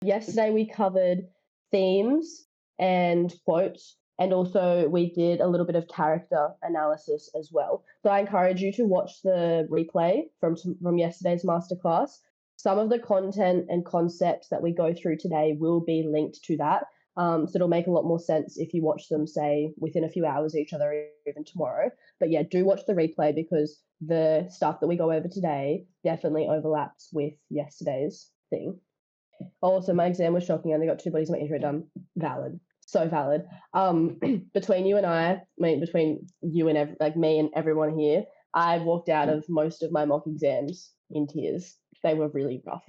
yesterday we covered themes and quotes, and also we did a little bit of character analysis as well. So I encourage you to watch the replay from yesterday's masterclass. Some of the content and concepts that we go through today will be linked to that. So it'll make a lot more sense if you watch them, say, within a few hours each other, even tomorrow. But yeah, do watch the replay because the stuff that we go over today definitely overlaps with yesterday's thing. Also, my exam was shocking. I only got 2 bodies of my intro done. Valid. So valid. Between you and I mean, between you and me and everyone here, I walked out of most of my mock exams in tears. They were really rough.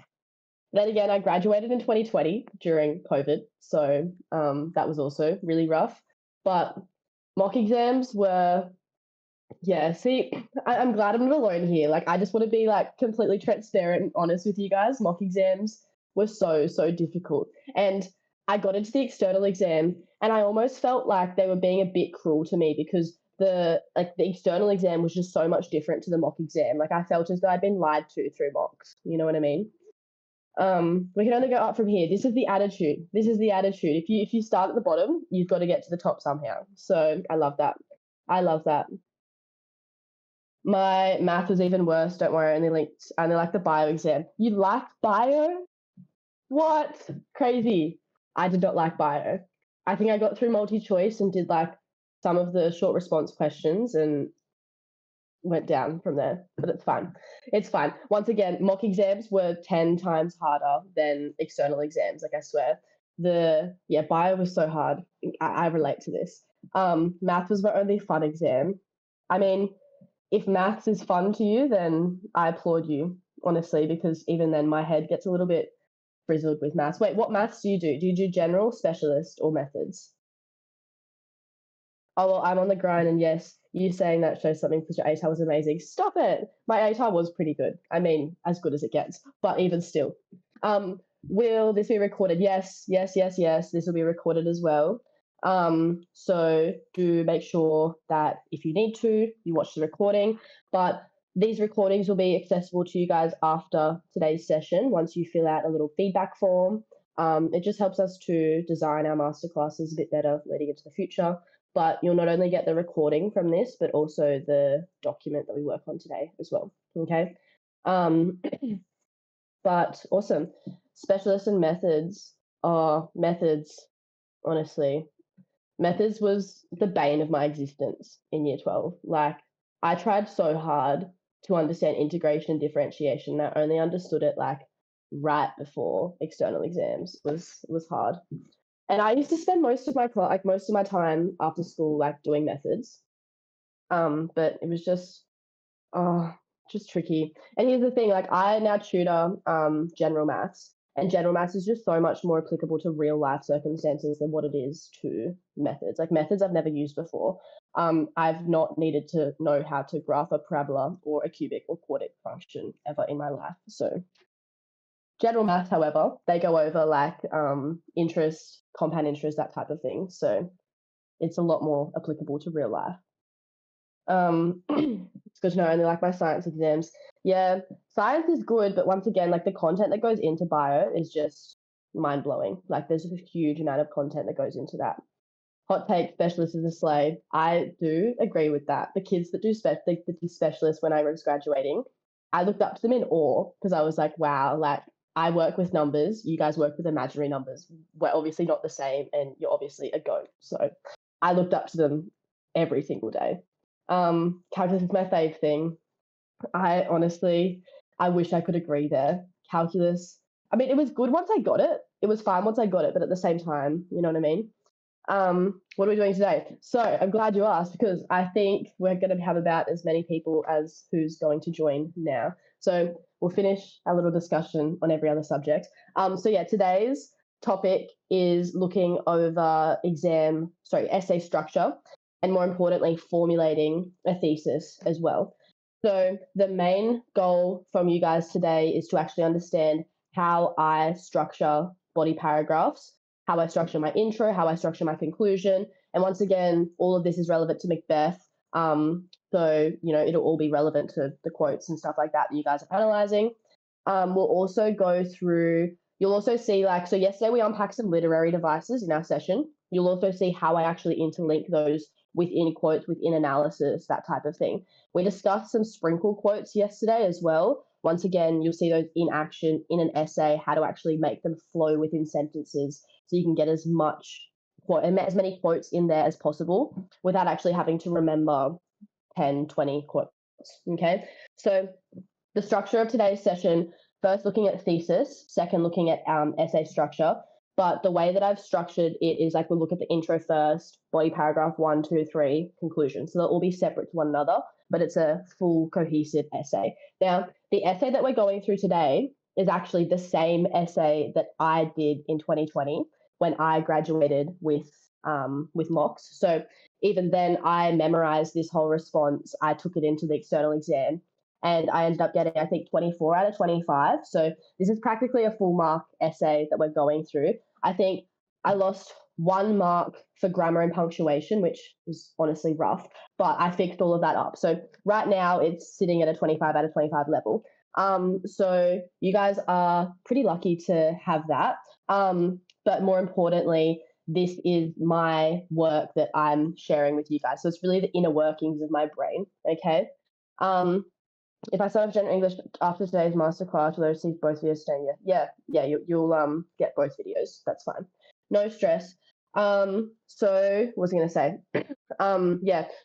Then again, I graduated in 2020 during COVID, so that was also really rough. But mock exams were, yeah, see, I'm glad I'm not alone here. Like, I just want to be like completely transparent and honest with you guys. Mock exams were so, so difficult. And I got into the external exam and I almost felt like they were being a bit cruel to me because the external exam was just so much different to the mock exam. Like, I felt as though I'd been lied to through mocks. You know what I mean? We can only go up from here. This is the attitude. This is the attitude. If you start at the bottom, you've got to get to the top somehow. So I love that. I love that. My math was even worse. Don't worry. I only like the bio exam. You like bio? What? Crazy. I did not like bio. I think I got through multi-choice and did like some of the short response questions and went down from there, but it's fine. It's fine. Once again, mock exams were 10 times harder than external exams. Like, I swear, bio was so hard. I relate to this. Math was my only fun exam. I mean, if maths is fun to you, then I applaud you, honestly, because even then my head gets a little bit frizzled with maths. Wait, what maths do you do? Do you do general, specialist, or methods? Oh, well, I'm on the grind, and yes, you saying that shows something because your ATAR was amazing. Stop it. My ATAR was pretty good. I mean, as good as it gets, but even still. Will this be recorded? Yes. This will be recorded as well. So do make sure that if you need to, you watch the recording. But these recordings will be accessible to you guys after today's session once you fill out a little feedback form. It just helps us to design our masterclasses a bit better leading into the future. But you'll not only get the recording from this, but also the document that we work on today as well. Okay. But awesome. Specialists and methods are methods, honestly. Methods was the bane of my existence in year 12. Like, I tried so hard to understand integration and differentiation. I only understood it like right before external exams. Was hard. And I used to spend most of my time after school like doing methods. But it was just tricky. And here's the thing, like, I now tutor general maths, and general maths is just so much more applicable to real life circumstances than what it is to methods. Like, methods I've never used before. I've not needed to know how to graph a parabola or a cubic or quartic function ever in my life. So general maths, however, they go over like interest, compound interest, that type of thing. So it's a lot more applicable to real life. It's good to know I only like my science exams. Yeah, science is good, but once again, like, the content that goes into bio is just mind-blowing. Like, there's a huge amount of content that goes into that. Hot take, specialist is a slave. I do agree with that. The kids that do specialists when I was graduating, I looked up to them in awe because I was like, wow, like, I work with numbers, you guys work with imaginary numbers. We're obviously not the same, and you're obviously a goat. So I looked up to them every single day. Calculus is my fave thing. I wish I could agree there. Calculus, I mean, it was good once I got it. It was fine once I got it, but at the same time, you know what I mean? What are we doing today? So I'm glad you asked, because I think we're going to have about as many people as who's going to join now. So we'll finish our little discussion on every other subject. So yeah, today's topic is looking over essay structure, and more importantly, formulating a thesis as well. So the main goal from you guys today is to actually understand how I structure body paragraphs, how I structure my intro, how I structure my conclusion. And once again, all of this is relevant to Macbeth. So, it'll all be relevant to the quotes and stuff like that you guys are analyzing. We'll also go through You'll also see so yesterday we unpacked some literary devices in our session. You'll also see how I actually interlink those within quotes, within analysis, that type of thing. We discussed some sprinkle quotes yesterday as well. Once again, you'll see those in action in an essay, how to actually make them flow within sentences so you can get as many quotes in there as possible without actually having to remember 10, 20 quotes. Okay, so the structure of today's session, first looking at thesis, second looking at essay structure. But the way that I've structured it is we'll look at the intro first, body paragraph 1, 2, 3, conclusion. So they'll all be separate to one another, but it's a full cohesive essay. Now, the essay that we're going through today is actually the same essay that I did in 2020 when I graduated with mocks. So even then, I memorized this whole response. I took it into the external exam, and I ended up getting, I think, 24 out of 25. So this is practically a full mark essay that we're going through. I think I lost 1 mark for grammar and punctuation, which was honestly rough, but I fixed all of that up. So right now it's sitting at a 25 out of 25 level. So you guys are pretty lucky to have that. But more importantly, this is my work that I'm sharing with you guys. So it's really the inner workings of my brain, okay? If I start off general English after today's masterclass, will I receive both videos today? Yeah, you'll get both videos. That's fine. No stress. So what was I going to say?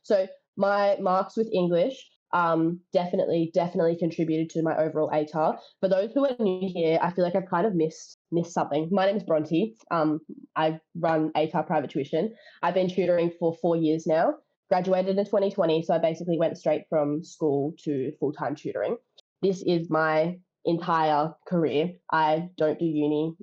So my marks with English definitely contributed to my overall ATAR. For those who are new here, I feel like I've kind of missed something. My name is Bronte. I run ATAR private tuition. I've been tutoring for 4 years now. Graduated in 2020, so I basically went straight from school to full-time tutoring. This is my entire career. I don't do uni,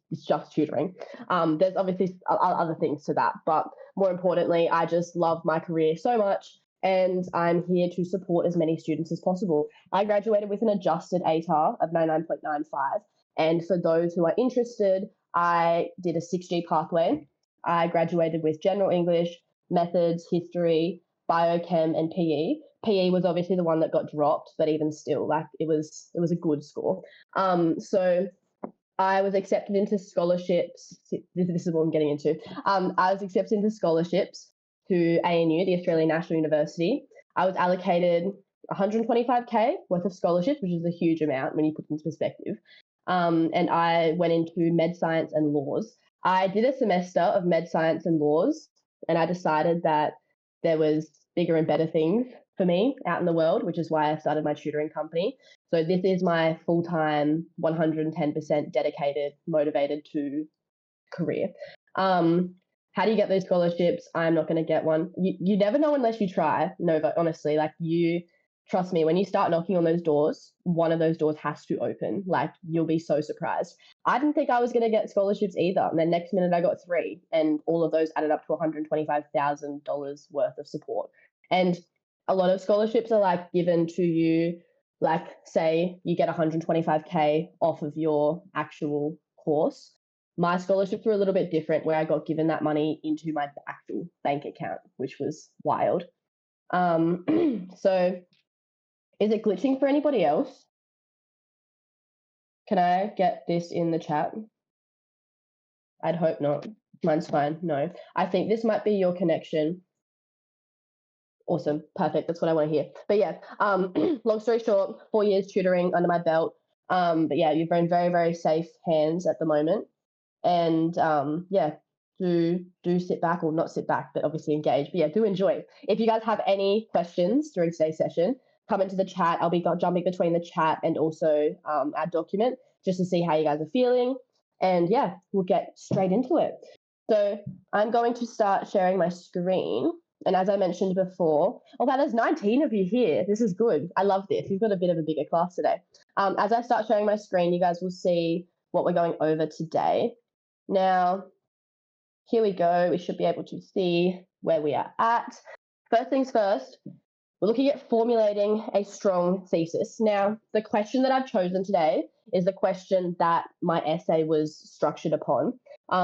it's just tutoring. There's obviously other things to that, but more importantly, I just love my career so much, and I'm here to support as many students as possible. I graduated with an adjusted ATAR of 99.95, and for those who are interested, I did a 6G pathway. I graduated with general English, methods, history, biochem, and PE. PE was obviously the one that got dropped, but even still, it was a good score. So I was accepted into scholarships. This is what I'm getting into. I was accepted into scholarships to ANU, the Australian National University. I was allocated 125K worth of scholarships, which is a huge amount when you put it into perspective. And I went into med science and laws. I did a semester of med science and laws, and I decided that there was bigger and better things for me out in the world, which is why I started my tutoring company. So this is my full-time, 110% dedicated, motivated to career. How do you get those scholarships? I'm not going to get one. You never know unless you try, Nova, honestly. Trust me, when you start knocking on those doors, one of those doors has to open. You'll be so surprised. I didn't think I was going to get scholarships either. And then next minute I got 3, and all of those added up to $125,000 worth of support. And a lot of scholarships are given to you, say you get 125K off of your actual course. My scholarships were a little bit different, where I got given that money into my actual bank account, which was wild. So is it glitching for anybody else? Can I get this in the chat? I'd hope not. Mine's fine. No. I think this might be your connection. Awesome. Perfect. That's what I want to hear. But yeah, long story short, 4 years tutoring under my belt. But yeah, you're in very, very safe hands at the moment. And do sit back, or not sit back, but obviously engage. But yeah, do enjoy. If you guys have any questions during today's session, come into the chat. I'll be jumping between the chat and also our document just to see how you guys are feeling. And yeah, we'll get straight into it. So I'm going to start sharing my screen. And as I mentioned before, there's 19 of you here. This is good. I love this. We've got a bit of a bigger class today. As I start sharing my screen, you guys will see what we're going over today. Now, here we go. We should be able to see where we are at. First things first, we're looking at formulating a strong thesis. Now, the question that I've chosen today is the question that my essay was structured upon.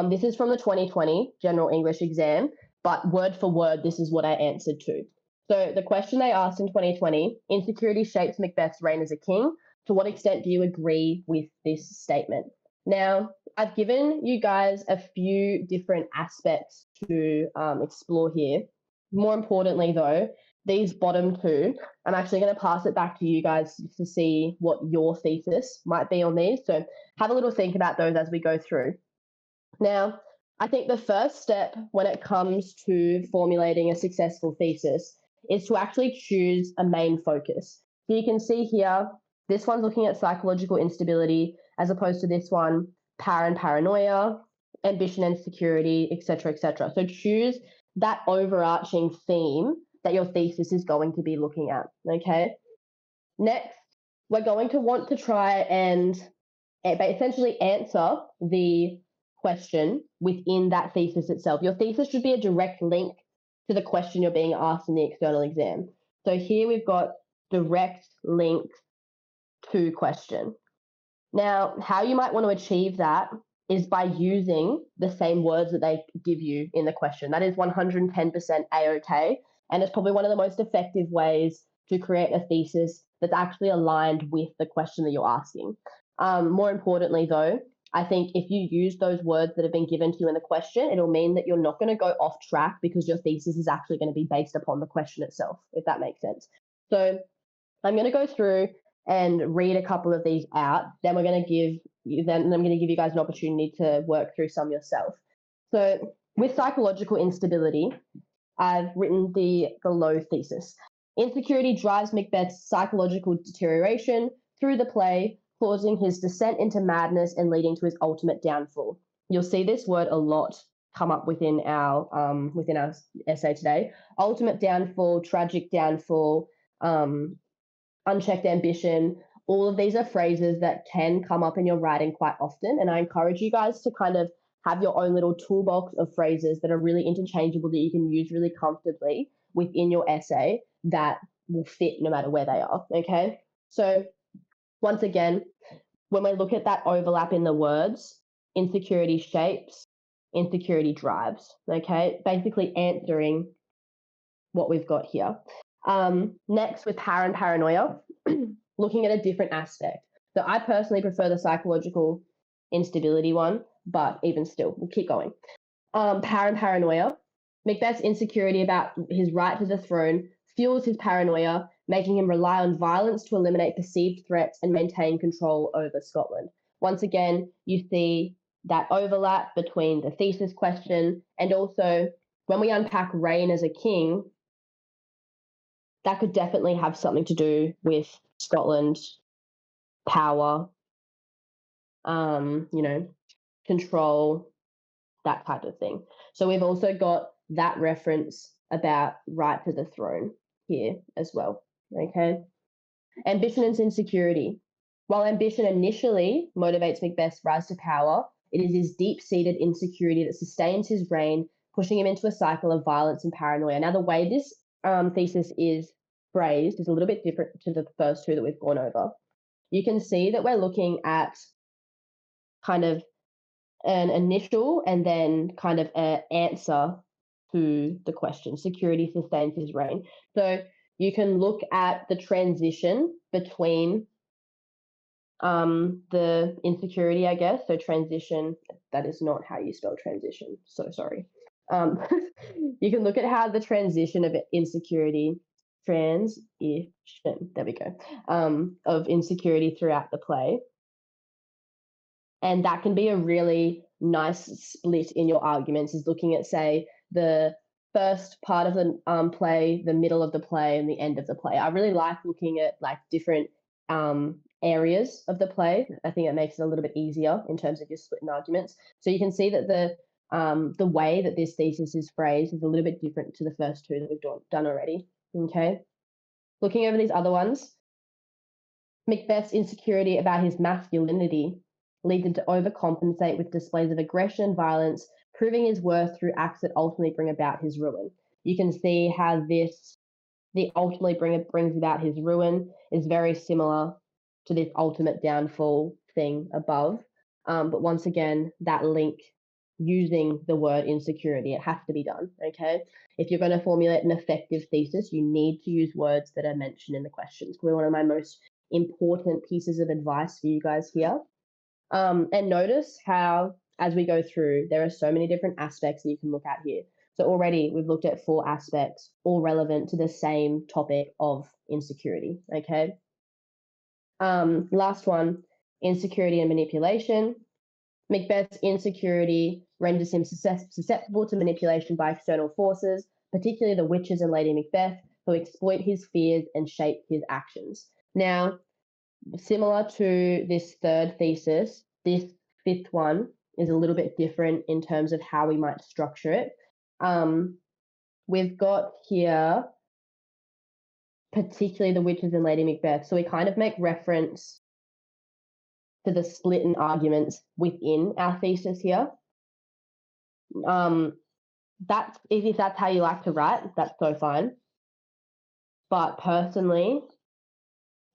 This is from the 2020 General English exam, but word for word, this is what I answered to. So the question they asked in 2020, insecurity shapes Macbeth's reign as a king. To what extent do you agree with this statement? Now, I've given you guys a few different aspects to explore here. More importantly, though, these bottom two, I'm actually going to pass it back to you guys to see what your thesis might be on these. So have a little think about those as we go through. Now, I think the first step when it comes to formulating a successful thesis is to actually choose a main focus. So you can see here, this one's looking at psychological instability, as opposed to this one, power and paranoia, ambition and security, etc., etc. So choose that overarching theme that your thesis is going to be looking at, okay? Next, we're going to want to try and essentially answer the question within that thesis itself. Your thesis should be a direct link to the question you're being asked in the external exam. So here we've got direct link to question. Now, how you might want to achieve that is by using the same words that they give you in the question. That is 110% A-OK, and it's probably one of the most effective ways to create a thesis that's actually aligned with the question that you're asking. More importantly, though, I think if you use those words that have been given to you in the question, it'll mean that you're not going to go off track because your thesis is actually going to be based upon the question itself, if that makes sense. So I'm going to go through and read a couple of these out. Then I'm going to give you guys an opportunity to work through some yourself. So with psychological instability, I've written the low thesis. Insecurity drives Macbeth's psychological deterioration through the play, causing his descent into madness and leading to his ultimate downfall. You'll see this word a lot come up within our essay today. Ultimate downfall, tragic downfall, unchecked ambition. All of these are phrases that can come up in your writing quite often, and I encourage you guys to kind of have your own little toolbox of phrases that are really interchangeable that you can use really comfortably within your essay that will fit no matter where they are, okay? So once again, when we look at that overlap in the words, insecurity shapes, insecurity drives, okay? Basically answering what we've got here. Next, with power and paranoia, looking at a different aspect. So I personally prefer the psychological instability one, but even still, we'll keep going. Power and paranoia. Macbeth's insecurity about his right to the throne fuels his paranoia, making him rely on violence to eliminate perceived threats and maintain control over Scotland. Once again, you see that overlap between the thesis question and also when we unpack reign as a king, that could definitely have something to do with Scotland, power, control, that type of thing. So we've also got that reference about right to the throne here as well, okay? Ambition and insecurity. While ambition initially motivates Macbeth's rise to power, it is his deep-seated insecurity that sustains his reign, pushing him into a cycle of violence and paranoia. Now, the way this thesis is phrased is a little bit different to the first two that we've gone over. You can see that we're looking at kind of an initial and then kind of an answer to the question. Security sustains his reign. So you can look at the transition between the insecurity, I guess. So transition, that is not how you spell transition. So sorry. You can look at how the transition of insecurity, there we go, of insecurity throughout the play. And that can be a really nice split in your arguments, is looking at, say, the first part of the play, the middle of the play, and the end of the play. I really like looking at like different areas of the play. I think it makes it a little bit easier in terms of your splitting arguments. So you can see that the way that this thesis is phrased is a little bit different to the first two that we've done already. Okay. Looking over these other ones, Macbeth's insecurity about his masculinity leads him to overcompensate with displays of aggression and violence, proving his worth through acts that ultimately bring about his ruin. You can see how the ultimately brings about his ruin is very similar to this ultimate downfall thing above. But once again, that link using the word insecurity, it has to be done, okay? If you're going to formulate an effective thesis, you need to use words that are mentioned in the questions. One of my most important pieces of advice for you guys here. And notice how, as we go through, there are so many different aspects that you can look at here. So already we've looked at 4 aspects, all relevant to the same topic of insecurity, okay? Last one, insecurity and manipulation. Macbeth's insecurity renders him susceptible to manipulation by external forces, particularly the witches and Lady Macbeth, who exploit his fears and shape his actions. Now, similar to this third thesis, this 5th one is a little bit different in terms of how we might structure it. We've got here particularly the witches and Lady Macbeth. So we kind of make reference to the split in arguments within our thesis here. That's if that's how you like to write, that's so fine. But personally,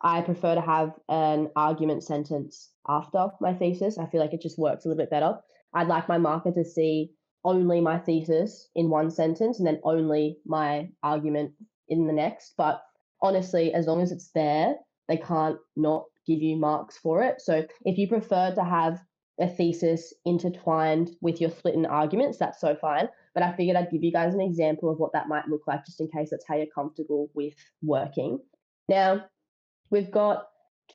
I prefer to have an argument sentence after my thesis. I feel like it just works a little bit better. I'd like my marker to see only my thesis in one sentence and then only my argument in the next. But honestly, as long as it's there, they can't not give you marks for it. So if you prefer to have a thesis intertwined with your split in arguments, that's so fine. But I figured I'd give you guys an example of what that might look like, just in case that's how you're comfortable with working. Now, we've got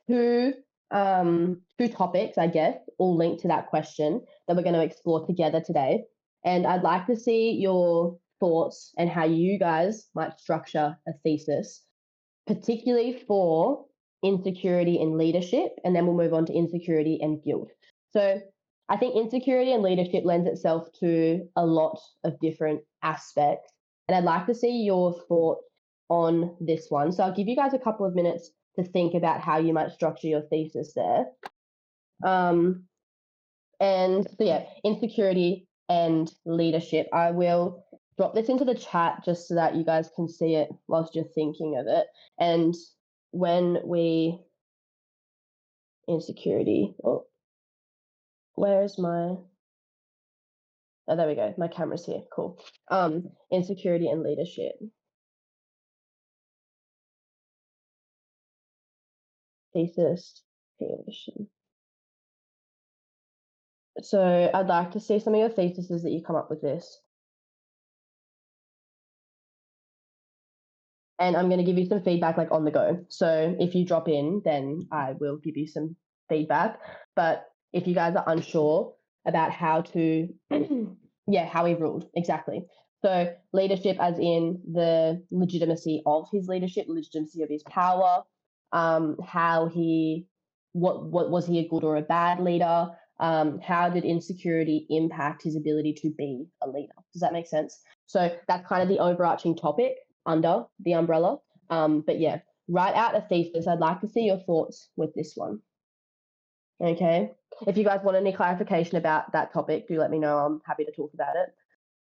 two topics, I guess, all linked to that question that we're going to explore together today. And I'd like to see your thoughts and how you guys might structure a thesis, particularly for insecurity and leadership, and then we'll move on to insecurity and guilt. So I think insecurity and leadership lends itself to a lot of different aspects, and I'd like to see your thought on this one. So I'll give you guys a couple of minutes to think about how you might structure your thesis there. And so yeah, insecurity and leadership. I will drop this into the chat just so that you guys can see it whilst you're thinking of it. And when we insecurity, where's my, oh, there we go. My camera's here. Cool. Insecurity and leadership. Thesis creation. So I'd like to see some of your theses that you come up with this. And I'm going to give you some feedback like on the go. So if you drop in, then I will give you some feedback. But if you guys are unsure about how to, how he ruled, exactly. So leadership as in the legitimacy of his leadership, legitimacy of his power, how he, what was he a good or a bad leader? How did insecurity impact his ability to be a leader? Does that make sense? So that's kind of the overarching topic under the umbrella. But yeah, write out a thesis. I'd like to see your thoughts with this one. Okay. If you guys want any clarification about that topic, do let me know. I'm happy to talk about it.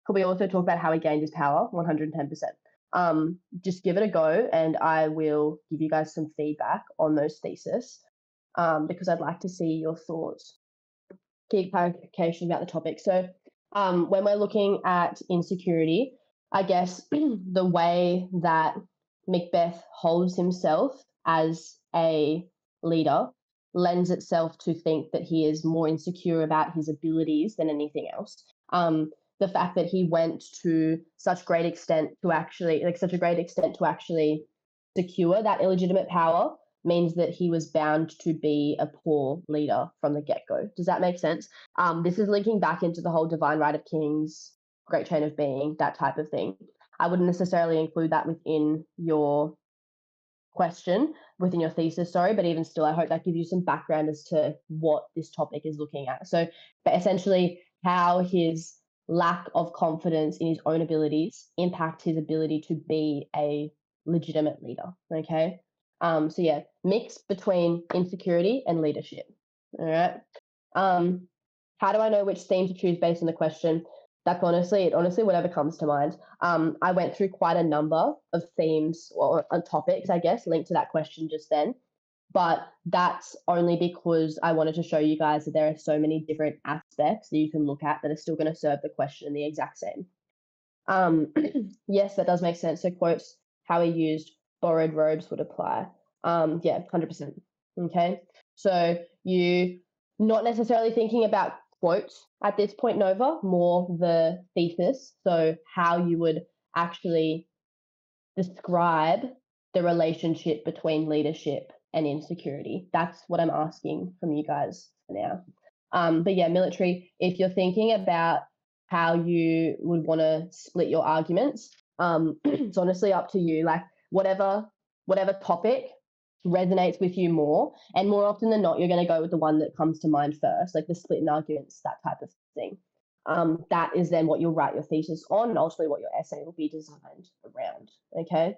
Could we also talk about how he gained his power? 110%. Just give it a go, and I will give you guys some feedback on those theses, because I'd like to see your thoughts. Key clarification about the topic. So when we're looking at insecurity, I guess the way that Macbeth holds himself as a leader lends itself to think that he is more insecure about his abilities than anything else. The fact that he went to such a great extent to actually secure that illegitimate power means that he was bound to be a poor leader from the get-go. Does that make sense? This is linking back into the whole divine right of kings, great chain of being, that type of thing. I wouldn't necessarily include that within your question, within your thesis, but even still, I hope that gives you some background as to what this topic is looking at. So, but essentially, how his lack of confidence in his own abilities impact his ability to be a legitimate leader, okay? So yeah, mix between insecurity and leadership, all right? How do I know which theme to choose based on the question? That's honestly whatever comes to mind. I went through quite a number of themes or topics, I guess, linked to that question just then. But that's only because I wanted to show you guys that there are so many different aspects that you can look at that are still going to serve the question the exact same. Yes, that does make sense. So quotes, how he used borrowed robes would apply. Yeah, 100%. Okay. So you not necessarily thinking about quotes at this point, Nova, more the thesis. So how you would actually describe the relationship between leadership and insecurity. That's what I'm asking from you guys for now. But yeah, military, if you're thinking about how you would want to split your arguments, it's honestly up to you. Like whatever topic resonates with you more, and more often than not, you're going to go with the one that comes to mind first, like the split in arguments, that type of thing. That is then what you'll write your thesis on, and ultimately what your essay will be designed around. Okay.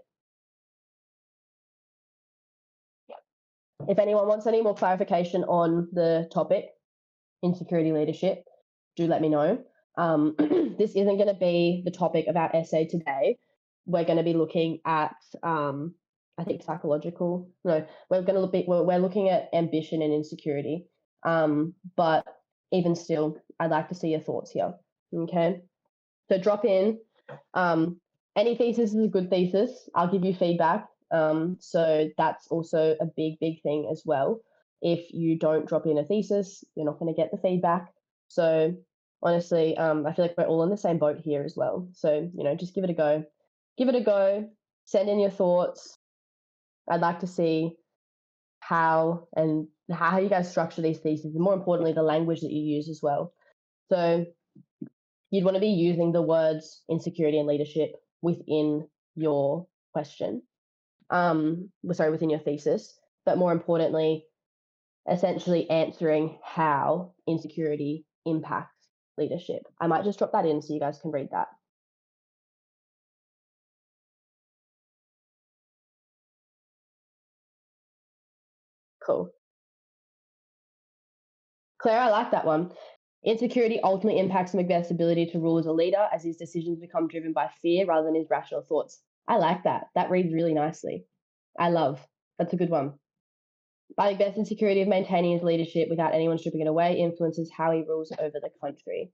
If anyone wants any more clarification on the topic, insecurity leadership, do let me know. This isn't going to be the topic of our essay today. We're going to be looking at, I think, psychological. No, we're looking at ambition and insecurity. But even still, I'd like to see your thoughts here. Okay, so drop in. Any thesis is a good thesis. I'll give you feedback. So that's also a big thing as well. If you don't drop in a thesis, you're not going to get the feedback. So honestly, I feel like we're all in the same boat here as well. So, just give it a go. Give it a go. Send in your thoughts. I'd like to see how you guys structure these theses, and more importantly, the language that you use as well. So you'd want to be using the words insecurity and leadership within your question. Within your thesis, but more importantly, essentially answering how insecurity impacts leadership. I might just drop that in so you guys can read that. Cool. Claire, I like that one. Insecurity ultimately impacts Macbeth's ability to rule as a leader as his decisions become driven by fear rather than his rational thoughts. I like that. That reads really nicely. That's a good one. Macbeth's insecurity of maintaining his leadership without anyone stripping it away influences how he rules over the country.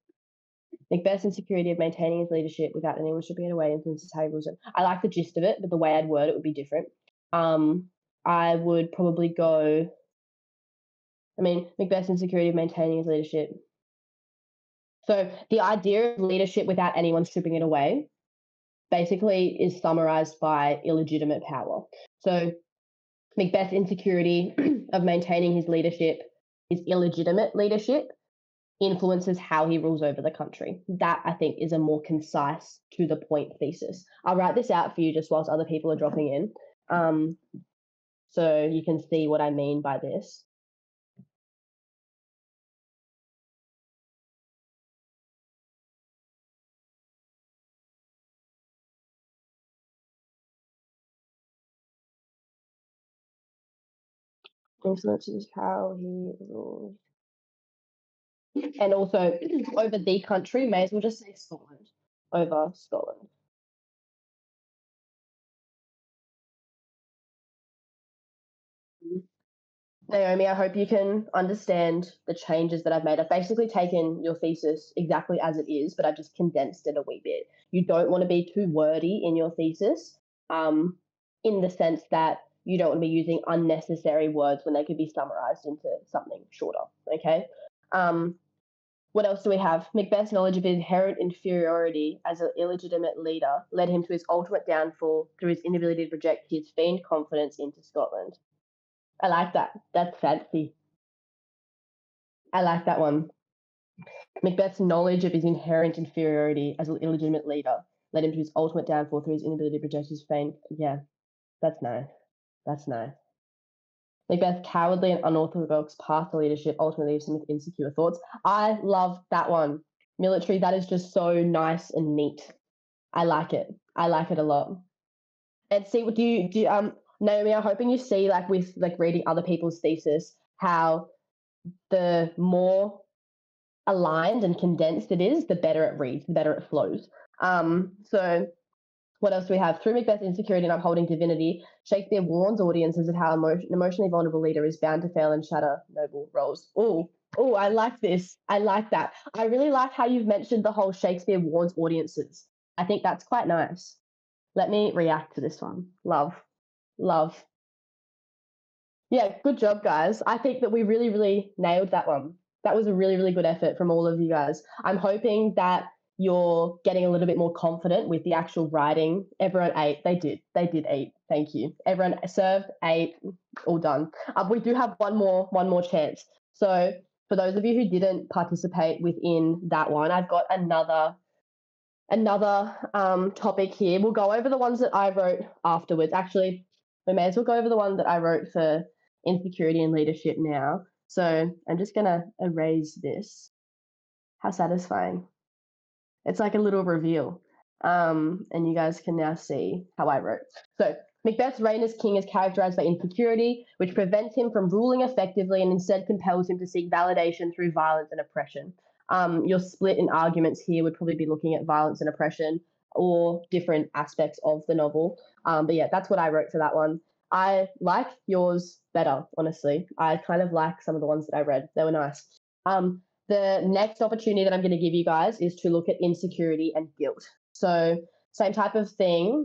Macbeth's insecurity of maintaining his leadership without anyone stripping it away influences how he rules it. I like the gist of it, but the way I'd word it would be different. I would probably go. Macbeth's insecurity of maintaining his leadership. So the idea of leadership without anyone stripping it away basically is summarized by illegitimate power. So Macbeth's insecurity of maintaining his leadership is illegitimate leadership influences how he rules over the country. That, I think, is a more concise, to the point thesis. I'll write this out for you just whilst other people are dropping in, so you can see what I mean by this. Influences how he rules. And also, over the country, may as well just say Scotland. Over Scotland. Naomi, I hope you can understand the changes that I've made. I've basically taken your thesis exactly as it is, but I've just condensed it a wee bit. You don't want to be too wordy in your thesis, in the sense that you don't want to be using unnecessary words when they could be summarized into something shorter. Okay. What else do we have? Macbeth's knowledge of his inherent inferiority as an illegitimate leader led him to his ultimate downfall through his inability to project his feigned confidence into Scotland. I like that. That's fancy. I like that one. Macbeth's knowledge of his inherent inferiority as an illegitimate leader led him to his ultimate downfall through his inability to project his fame. Yeah, that's nice. That's nice. Macbeth's cowardly and unorthodox path to leadership ultimately leaves him with insecure thoughts. I love that one. Military, that is just so nice and neat. I like it. I like it a lot. And see, Naomi, I'm hoping you see, like, with like reading other people's thesis, how the more aligned and condensed it is, the better it reads, the better it flows. So what else do we have? Through Macbeth's insecurity and upholding divinity, Shakespeare warns audiences of how an emotionally vulnerable leader is bound to fail and shatter noble roles. Oh, I like this. I like that. I really like how you've mentioned the whole Shakespeare warns audiences. I think that's quite nice. Let me react to this one. Love. Yeah, good job, guys. I think that we really, really nailed that one. That was a really, really good effort from all of you guys. I'm hoping that you're getting a little bit more confident with the actual writing. Everyone ate. They did. They did eat. Thank you. Everyone served, ate, all done. We do have one more chance. So for those of you who didn't participate within that one, I've got another topic here. We'll go over the ones that I wrote afterwards. Actually, we may as well go over the one that I wrote for insecurity and leadership now. So I'm just going to erase this. How satisfying. It's like a little reveal. And you guys can now see how I wrote. So Macbeth's reign as king is characterized by insecurity, which prevents him from ruling effectively and instead compels him to seek validation through violence and oppression. Your split in arguments here would probably be looking at violence and oppression or different aspects of the novel. But yeah, that's what I wrote for that one. I like yours better, honestly. I kind of like some of the ones that I read. They were nice. The next opportunity that I'm going to give you guys is to look at insecurity and guilt. So, same type of thing.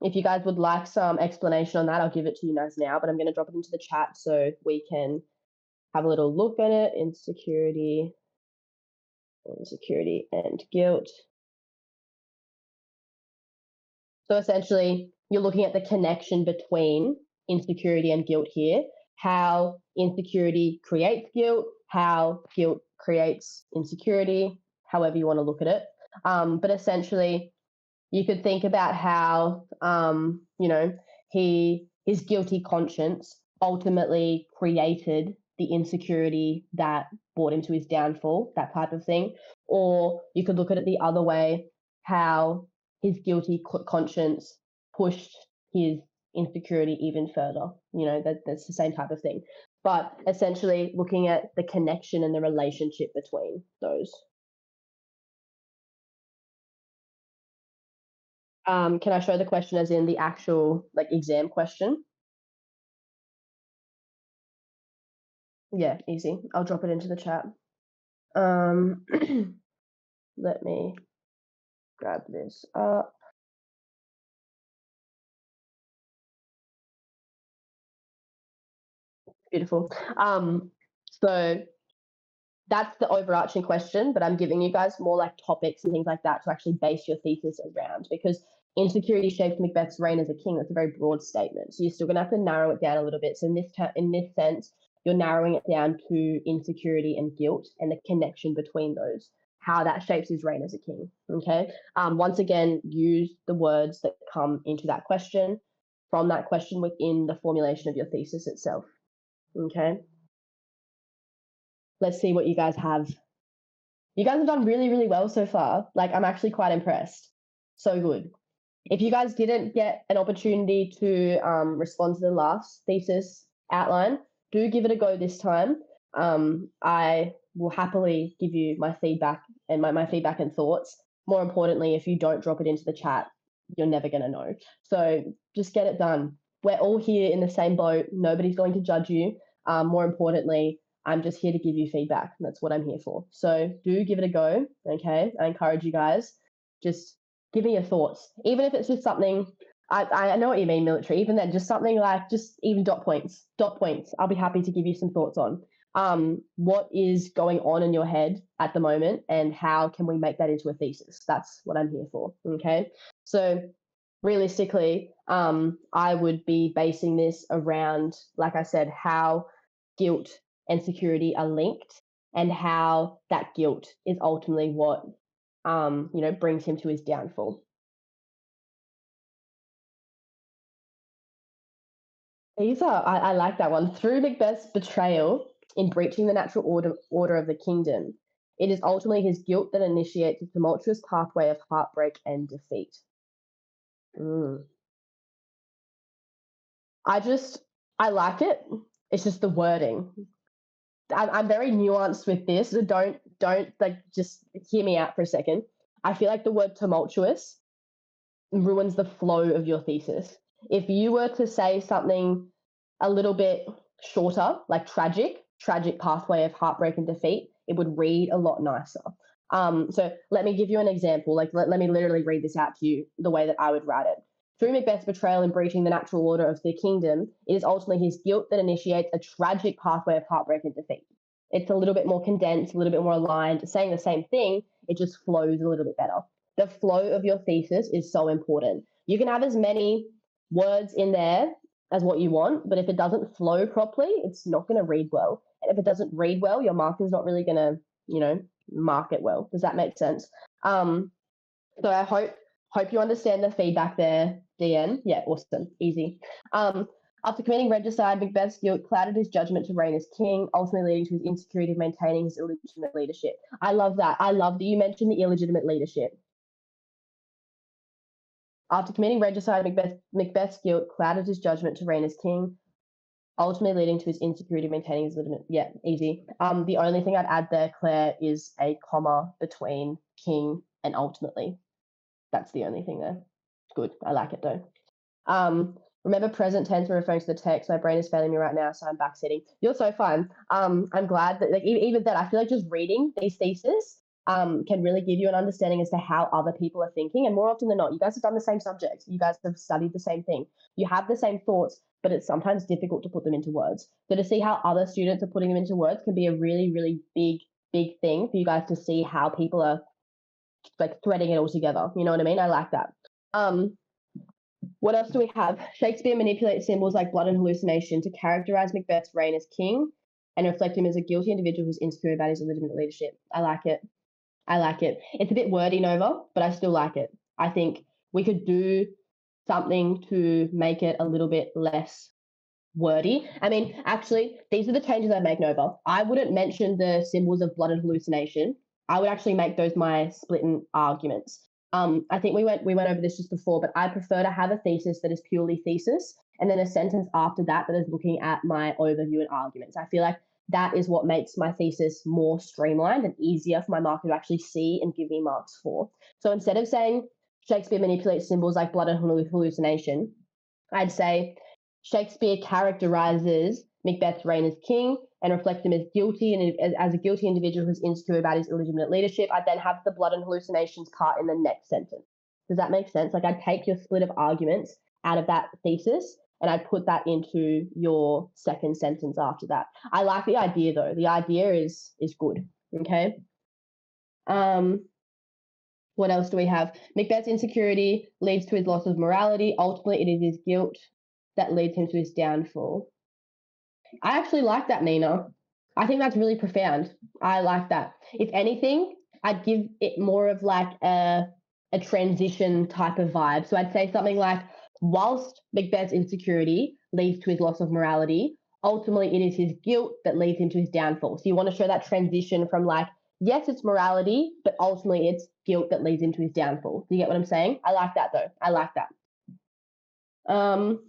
If you guys would like some explanation on that, I'll give it to you guys now, but I'm going to drop it into the chat so we can have a little look at it. Insecurity and guilt. So essentially, you're looking at the connection between insecurity and guilt here, how insecurity creates guilt, how guilt creates insecurity, however you want to look at it. But essentially, you could think about how, his guilty conscience ultimately created the insecurity that brought him to his downfall, that type of thing. Or you could look at it the other way, how his guilty conscience pushed his insecurity even further. That's the same type of thing. But essentially, looking at the connection and the relationship between those. Can I show the question as in the actual exam question? Yeah, easy. I'll drop it into the chat. Let me grab this up. Beautiful. So that's the overarching question, but I'm giving you guys more like topics and things like that to actually base your thesis around, because insecurity shaped Macbeth's reign as a king. That's a very broad statement. So you're still going to have to narrow it down a little bit. So in this sense, you're narrowing it down to insecurity and guilt and the connection between those, how that shapes his reign as a king. Okay. Once again, use the words that come into that question from that question within the formulation of your thesis itself. Okay. Let's see what you guys have. You guys have done really, really well so far. I'm actually quite impressed. So good. If you guys didn't get an opportunity to respond to the last thesis outline, do give it a go this time. I will happily give you my feedback and my feedback and thoughts. More importantly, if you don't drop it into the chat, you're never going to know. So just get it done. We're all here in the same boat. Nobody's going to judge you. More importantly, I'm just here to give you feedback. That's what I'm here for. So do give it a go. Okay. I encourage you guys. Just give me your thoughts. Even if it's just something, I know what you mean, military. Even then, just something like just even dot points. I'll be happy to give you some thoughts on what is going on in your head at the moment and how can we make that into a thesis. That's what I'm here for. Okay. So realistically, I would be basing this around, like I said, how guilt and security are linked and how that guilt is ultimately what brings him to his downfall. I like that one. Through Macbeth's betrayal in breaching the natural order of the kingdom, it is ultimately his guilt that initiates a tumultuous pathway of heartbreak and defeat. Mm. I like it. It's just the wording. I'm very nuanced with this. So don't just hear me out for a second. I feel like the word tumultuous ruins the flow of your thesis. If you were to say something a little bit shorter, like tragic pathway of heartbreak and defeat, it would read a lot nicer. So let me give you an example. Let me literally read this out to you the way that I would write it. Through Macbeth's betrayal and breaching the natural order of the kingdom, it is ultimately his guilt that initiates a tragic pathway of heartbreak and defeat. It's a little bit more condensed, a little bit more aligned, saying the same thing, it just flows a little bit better. The flow of your thesis is so important. You can have as many words in there as what you want, but if it doesn't flow properly, it's not going to read well. And if it doesn't read well, your marker's not really going to, mark it well. Does that make sense? So I hope you understand the feedback there, DN. Yeah, awesome, easy. After committing regicide, Macbeth's guilt clouded his judgment to reign as king, ultimately leading to his insecurity of maintaining his illegitimate leadership. I love that. I love that you mentioned the illegitimate leadership. After committing regicide, Macbeth's guilt clouded his judgment to reign as king, ultimately leading to his insecurity of maintaining his legitimate. Yeah, easy. The only thing I'd add there, Claire, is a comma between king and ultimately. That's the only thing there. Good. I like it though. Remember present tense when referring to the text. My brain is failing me right now, so I'm backseating. You're so fun. I'm glad that even that I feel like just reading these theses can really give you an understanding as to how other people are thinking. And more often than not, you guys have done the same subject. You guys have studied the same thing. You have the same thoughts, but it's sometimes difficult to put them into words. So to see how other students are putting them into words can be a really, really big thing for you guys to see how people are like threading it all together. You know what I mean? I like that. What else do we have? Shakespeare manipulates symbols like blood and hallucination to characterize Macbeth's reign as king and reflect him as a guilty individual who's insecure about his illegitimate leadership. I like it. It's a bit wordy, Nova, but I still like it. I think we could do something to make it a little bit less wordy. I mean, actually, these are the changes I make, Nova. I wouldn't mention the symbols of blood and hallucination. I would actually make those my splitting arguments. I think we went over this just before, but I prefer to have a thesis that is purely thesis and then a sentence after that is looking at my overview and arguments. I feel like that is what makes my thesis more streamlined and easier for my marker to actually see and give me marks for. So instead of saying Shakespeare manipulates symbols like blood and hallucination, I'd say Shakespeare characterizes Macbeth's reign as king and reflects him as guilty and as a guilty individual who's insecure about his illegitimate leadership. I'd then have the blood and hallucinations part in the next sentence. Does that make sense? Like I'd take your split of arguments out of that thesis and I'd put that into your second sentence after that. I like the idea though. The idea is good. Okay. What else do we have? Macbeth's insecurity leads to his loss of morality. Ultimately, it is his guilt that leads him to his downfall. I actually like that, Nina. I think that's really profound. I like that. If anything, I'd give it more of like a transition type of vibe. So I'd say something like, whilst Macbeth's insecurity leads to his loss of morality, ultimately it is his guilt that leads him to his downfall. So you want to show that transition from like, yes, it's morality, but ultimately it's guilt that leads him to his downfall. Do you get what I'm saying? I like that though. I like that.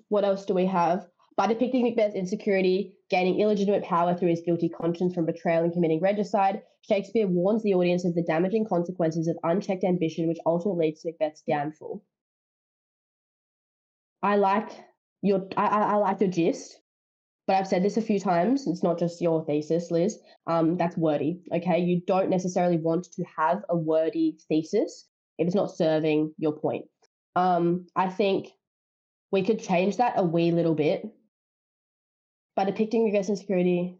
What else do we have? By depicting Macbeth's insecurity, gaining illegitimate power through his guilty conscience from betrayal and committing regicide, Shakespeare warns the audience of the damaging consequences of unchecked ambition, which ultimately leads to Macbeth's downfall. I like your gist, but I've said this a few times. It's not just your thesis, Liz. That's wordy. Okay, you don't necessarily want to have a wordy thesis if it's not serving your point. I think we could change that a wee little bit by depicting Macbeth's insecurity.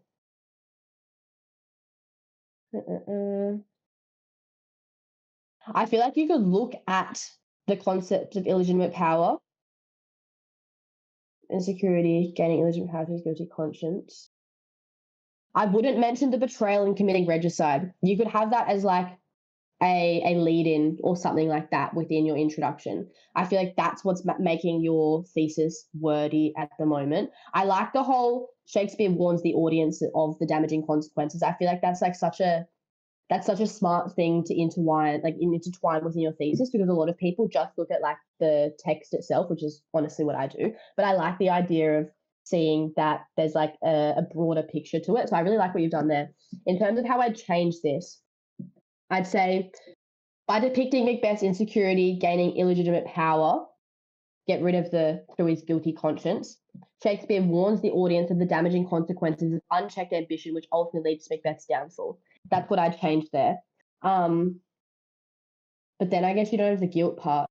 I feel like you could look at the concept of illegitimate power, insecurity, gaining illegitimate power through his guilty conscience. I wouldn't mention the betrayal and committing regicide. You could have that as like a lead-in or something like that within your introduction. I feel like that's what's making your thesis wordy at the moment. I like the whole Shakespeare warns the audience of the damaging consequences. I feel like that's like such a smart thing to intertwine within your thesis, because a lot of people just look at like the text itself, which is honestly what I do. But I like the idea of seeing that there's like a broader picture to it. So I really like what you've done there. In terms of how I'd change this, I'd say by depicting Macbeth's insecurity, gaining illegitimate power, get rid of through his guilty conscience, Shakespeare warns the audience of the damaging consequences of unchecked ambition, which ultimately leads to Macbeth's downfall. That's what I'd change there. But then I guess you don't have the guilt part.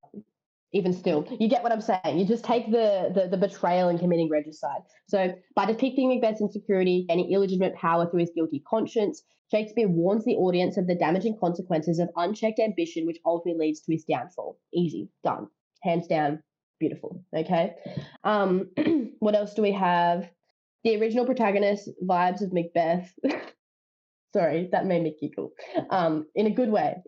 even still, you get what I'm saying. You just take the betrayal and committing regicide. So by depicting Macbeth's insecurity, gaining illegitimate power through his guilty conscience, Shakespeare warns the audience of the damaging consequences of unchecked ambition, which ultimately leads to his downfall. Easy, done, hands down, beautiful. Okay. What else do we have? The original protagonist vibes of Macbeth. Sorry, that made me giggle. In a good way,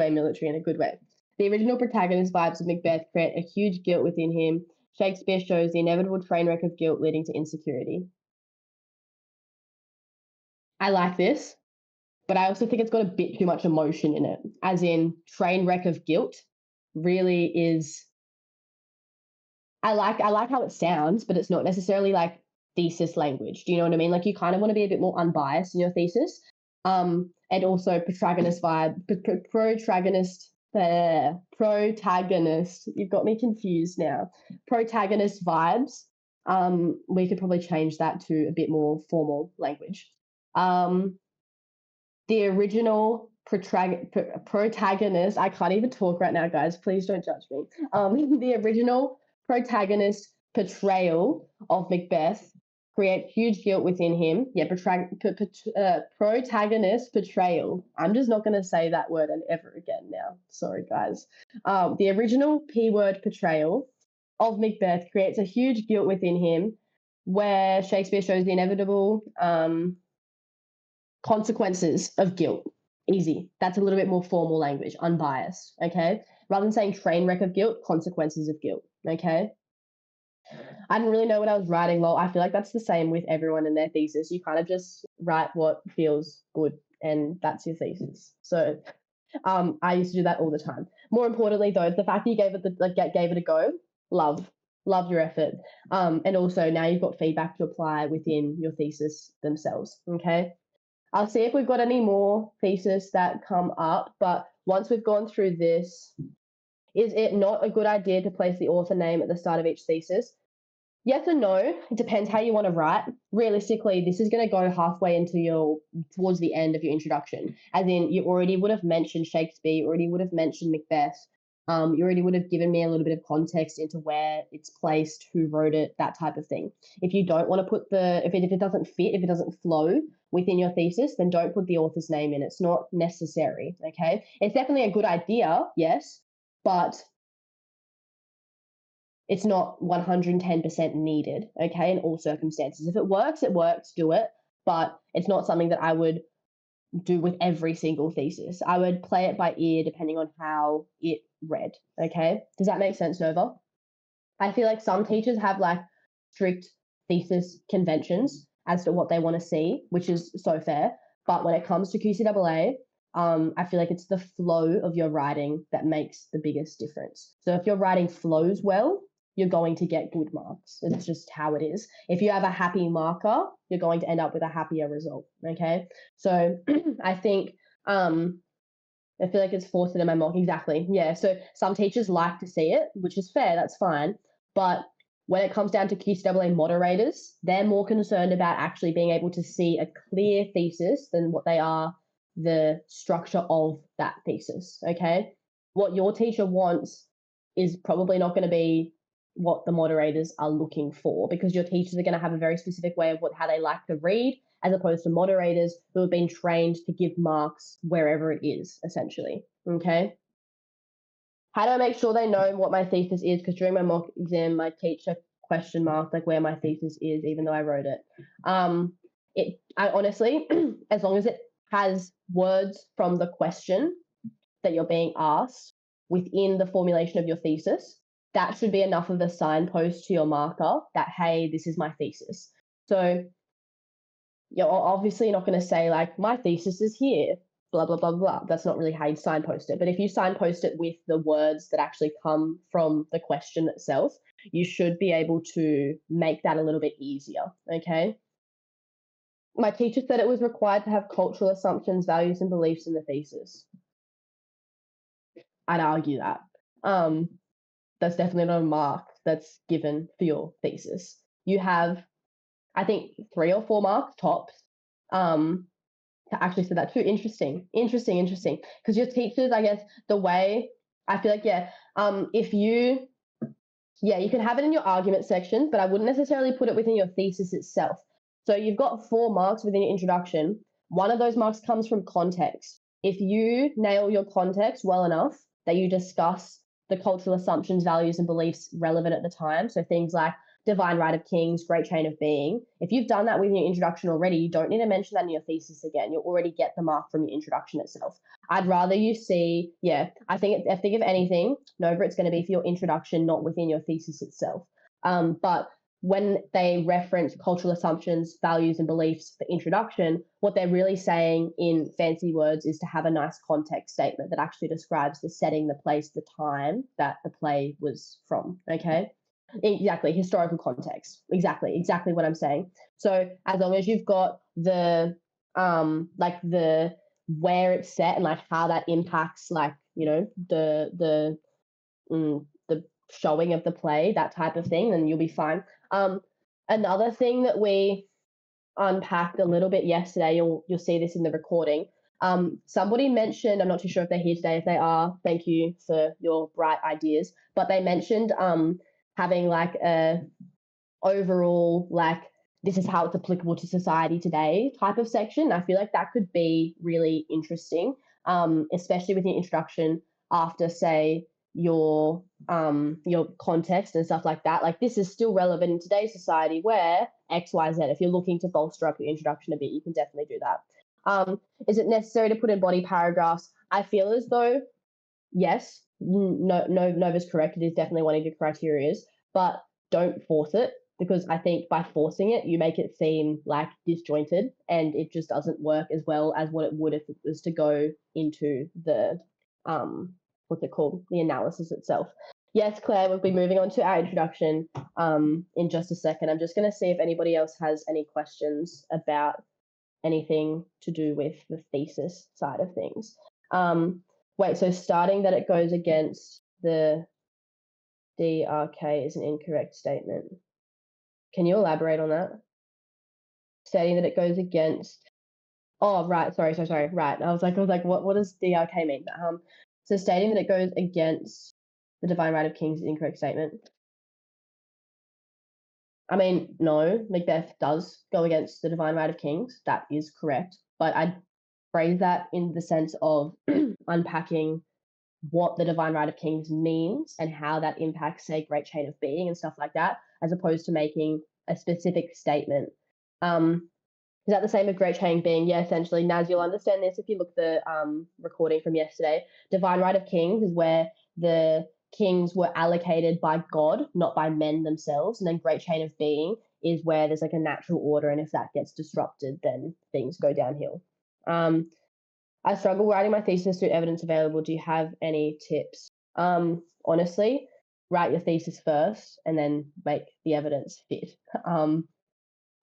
military, in a good way. The original protagonist vibes of Macbeth create a huge guilt within him. Shakespeare shows the inevitable train wreck of guilt leading to insecurity. I like this, but I also think it's got a bit too much emotion in it, as in train wreck of guilt really is. I like how it sounds, but it's not necessarily like thesis language. Do you know what I mean? Like you kind of want to be a bit more unbiased in your thesis. And also protagonist vibe, protagonist. You've got me confused now. Protagonist vibes. We could probably change that to a bit more formal language. The original protagonist. I can't even talk right now, guys. Please don't judge me. The original protagonist portrayal of Macbeth create huge guilt within him. Yeah, protagonist portrayal. I'm just not going to say that word ever again now. Sorry, guys. The original P-word portrayal of Macbeth creates a huge guilt within him, where Shakespeare shows the inevitable consequences of guilt. Easy. That's a little bit more formal language, unbiased. Okay. Rather than saying train wreck of guilt, consequences of guilt. Okay. I didn't really know what I was writing. Well, I feel like that's the same with everyone in their thesis. You kind of just write what feels good, and that's your thesis. So, I used to do that all the time. More importantly, though, the fact that you gave it a go, love your effort. And also now you've got feedback to apply within your thesis themselves. Okay. I'll see if we've got any more theses that come up, but once we've gone through this, is it not a good idea to place the author name at the start of each thesis? Yes and no. It depends how you want to write. Realistically, this is going to go halfway into towards the end of your introduction. As in, you already would have mentioned Shakespeare, you already would have mentioned Macbeth, you already would have given me a little bit of context into where it's placed, who wrote it, that type of thing. If you don't want to put if it doesn't fit, if it doesn't flow within your thesis, then don't put the author's name in. It's not necessary, okay? It's definitely a good idea, yes, but it's not 110% needed, okay, in all circumstances. If it works, do it, but it's not something that I would do with every single thesis. I would play it by ear depending on how it read, okay? Does that make sense, Nova? I feel like some teachers have like strict thesis conventions as to what they want to see, which is so fair. But when it comes to QCAA, I feel like it's the flow of your writing that makes the biggest difference. So if your writing flows well, you're going to get good marks. It's just how it is. If you have a happy marker, you're going to end up with a happier result. Okay. So I think I feel like it's forced into my mock. Exactly. Yeah. So some teachers like to see it, which is fair. That's fine. But when it comes down to QCAA moderators, they're more concerned about actually being able to see a clear thesis than what they are the structure of that thesis. Okay. What your teacher wants is probably not going to be what the moderators are looking for, because your teachers are going to have a very specific way of how they like to read, as opposed to moderators who have been trained to give marks wherever it is, essentially. Okay. How do I make sure they know what my thesis is? Because during my mock exam, my teacher question marked like where my thesis is, even though I wrote it. I honestly, as long as it has words from the question that you're being asked within the formulation of your thesis, that should be enough of a signpost to your marker that, hey, this is my thesis. So you're obviously not going to say like, my thesis is here, blah, blah, blah, blah. That's not really how you signpost it. But if you signpost it with the words that actually come from the question itself, you should be able to make that a little bit easier, okay? My teacher said it was required to have cultural assumptions, values, and beliefs in the thesis. I'd argue that. That's definitely not a mark that's given for your thesis. You have, I think, 3 or 4 marks tops to actually say that too. Interesting. Because your teachers, I guess, the way, I feel like, yeah, if you Yeah, you can have it in your argument section, but I wouldn't necessarily put it within your thesis itself. So you've got 4 marks within your introduction. One of those marks comes from context. If you nail your context well enough that you discuss the cultural assumptions, values, and beliefs relevant at the time, so things like divine right of kings, great chain of being, if you've done that within your introduction already, you don't need to mention that in your thesis again. You'll already get the mark from your introduction itself. I'd rather you see, I think if anything, Nova, it's going to be for your introduction, not within your thesis itself. But when they reference cultural assumptions, values, and beliefs for introduction, what they're really saying in fancy words is to have a nice context statement that actually describes the setting, the place, the time that the play was from. Okay. Exactly, historical context. Exactly what I'm saying. So as long as you've got the the where it's set and like how that impacts like the showing of the play, that type of thing, then you'll be fine. Another thing that we unpacked a little bit yesterday, you'll see this in the recording. Somebody mentioned, I'm not too sure if they're here today. If they are, thank you for your bright ideas. But they mentioned having like a overall like this is how it's applicable to society today type of section. I feel like that could be really interesting, especially with your introduction after say your context and stuff like that. Like this is still relevant in today's society where XYZ. If you're looking to bolster up your introduction a bit, you can definitely do that. Is it necessary to put in body paragraphs? I feel as though yes, Nova's correct. It is definitely one of your criterias, but don't force it because I think by forcing it, you make it seem like disjointed and it just doesn't work as well as what it would if it was to go into the what's it called, the analysis itself. Yes, Claire, we'll be moving on to our introduction in just a second. I'm just going to see if anybody else has any questions about anything to do with the thesis side of things. Wait, so starting that it goes against the DRK is an incorrect statement. Can you elaborate on that? Stating that it goes against. Oh, right. Sorry. Right. I was like, what does DRK mean? So stating that it goes against the divine right of kings is an incorrect statement. I mean, no, Macbeth does go against the divine right of kings. That is correct. But I'd phrase that in the sense of unpacking what the divine right of kings means and how that impacts, say, great chain of being and stuff like that, as opposed to making a specific statement. Is that the same with great chain being? Yeah, essentially. Naz, you'll understand this if you look at the recording from yesterday. Divine right of kings is where the kings were allocated by God, not by men themselves. And then great chain of being is where there's like a natural order. And if that gets disrupted, then things go downhill. I struggle writing my thesis through evidence available. Do you have any tips? Honestly, write your thesis first and then make the evidence fit.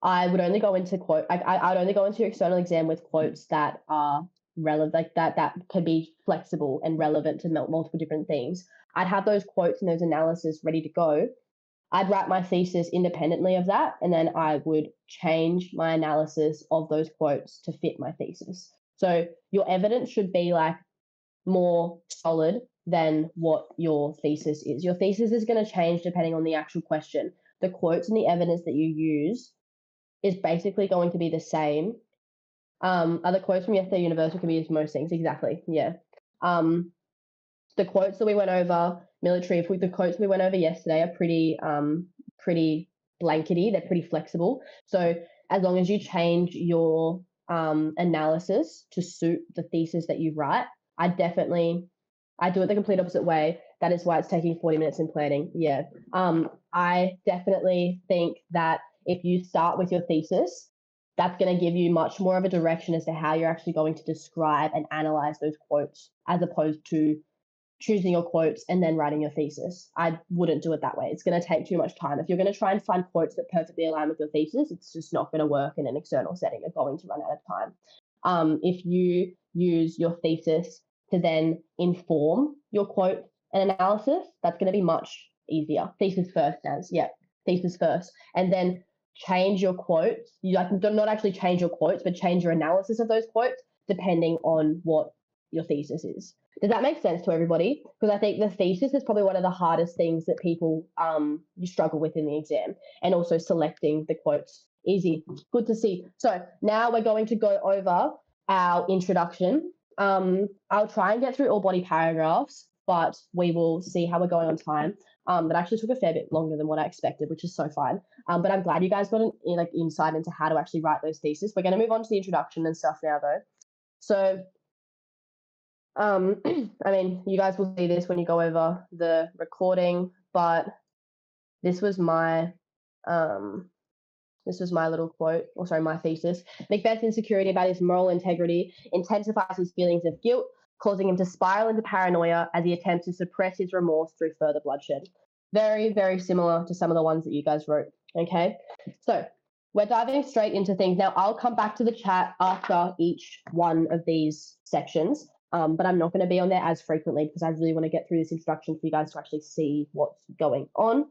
I would only go into I'd only go into your external exam with quotes that are relevant, like that can be flexible and relevant to multiple different things. I'd have those quotes and those analyses ready to go. I'd write my thesis independently of that, and then I would change my analysis of those quotes to fit my thesis. So your evidence should be like more solid than what your thesis is. Your thesis is going to change depending on the actual question. The quotes and the evidence that you use is basically going to be the same. Other quotes from yesterday universal can be used for most things. Exactly. Yeah. The quotes that we went over, the quotes we went over yesterday are pretty blankety. They're pretty flexible. So as long as you change your analysis to suit the thesis that you write, I do it the complete opposite way. That is why it's taking 40 minutes in planning. Yeah. I definitely think that if you start with your thesis, that's going to give you much more of a direction as to how you're actually going to describe and analyze those quotes, as opposed to choosing your quotes and then writing your thesis. I wouldn't do it that way. It's going to take too much time. If you're going to try and find quotes that perfectly align with your thesis, it's just not going to work in an external setting. You're going to run out of time. If you use your thesis to then inform your quote and analysis, that's going to be much easier. Thesis first, Naz. Yeah, thesis first. And then change your quotes. You not actually change your quotes, but change your analysis of those quotes depending on what your thesis is. Does that make sense to everybody? Because I think the thesis is probably one of the hardest things that people you struggle with in the exam, and also selecting the quotes. Easy, good to see. So now we're going to go over our introduction. I'll try and get through all body paragraphs, but we will see how we're going on time. That actually took a fair bit longer than what I expected, which is so fine. But I'm glad you guys got an insight into how to actually write those theses. We're going to move on to the introduction and stuff now, though. So, I mean, you guys will see this when you go over the recording, but this was my little quote, or sorry, my thesis. Macbeth's insecurity about his moral integrity intensifies his feelings of guilt, causing him to spiral into paranoia as he attempts to suppress his remorse through further bloodshed. Very, very similar to some of the ones that you guys wrote. Okay, so we're diving straight into things. Now, I'll come back to the chat after each one of these sections, but I'm not going to be on there as frequently because I really want to get through this introduction for you guys to actually see what's going on.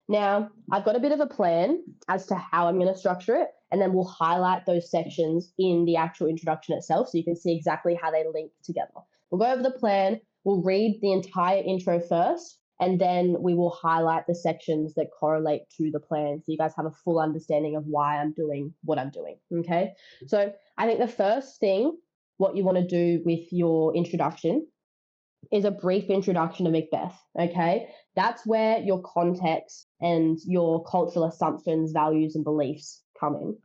Now, I've got a bit of a plan as to how I'm going to structure it, and then we'll highlight those sections in the actual introduction itself so you can see exactly how they link together. We'll go over the plan, we'll read the entire intro first, and then we will highlight the sections that correlate to the plan so you guys have a full understanding of why I'm doing what I'm doing, okay? So I think the first thing, what you want to do with your introduction is a brief introduction to Macbeth, okay? That's where your context and your cultural assumptions, values, and beliefs come in.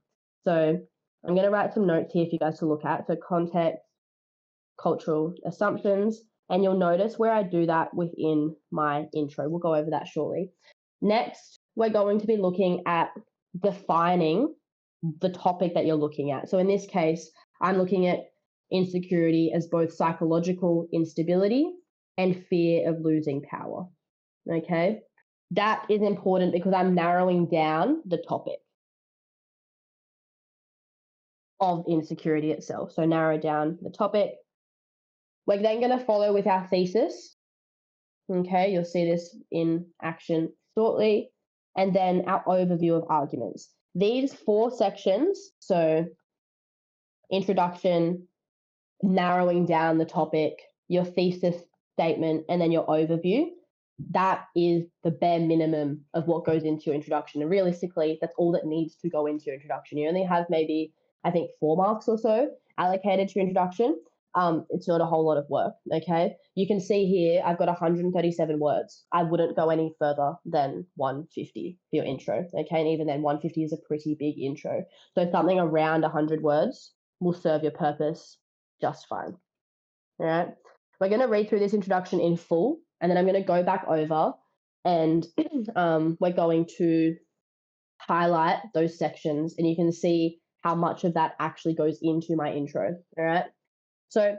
So I'm going to write some notes here for you guys to look at. So context, cultural assumptions, and you'll notice where I do that within my intro. We'll go over that shortly. Next, we're going to be looking at defining the topic that you're looking at. So in this case, I'm looking at insecurity as both psychological instability and fear of losing power. Okay, that is important because I'm narrowing down the topic of insecurity itself. So narrow down the topic. We're then going to follow with our thesis. Okay, you'll see this in action shortly. And then our overview of arguments. These 4 sections, so introduction, narrowing down the topic, your thesis statement, and then your overview, that is the bare minimum of what goes into your introduction. And realistically, that's all that needs to go into your introduction. You only have maybe, I think, 4 marks or so allocated to your introduction. It's not a whole lot of work, okay? You can see here, I've got 137 words. I wouldn't go any further than 150 for your intro, okay? And even then, 150 is a pretty big intro. So something around 100 words will serve your purpose just fine, all right? We're going to read through this introduction in full, and then I'm going to go back over and we're going to highlight those sections, and you can see how much of that actually goes into my intro, all right? So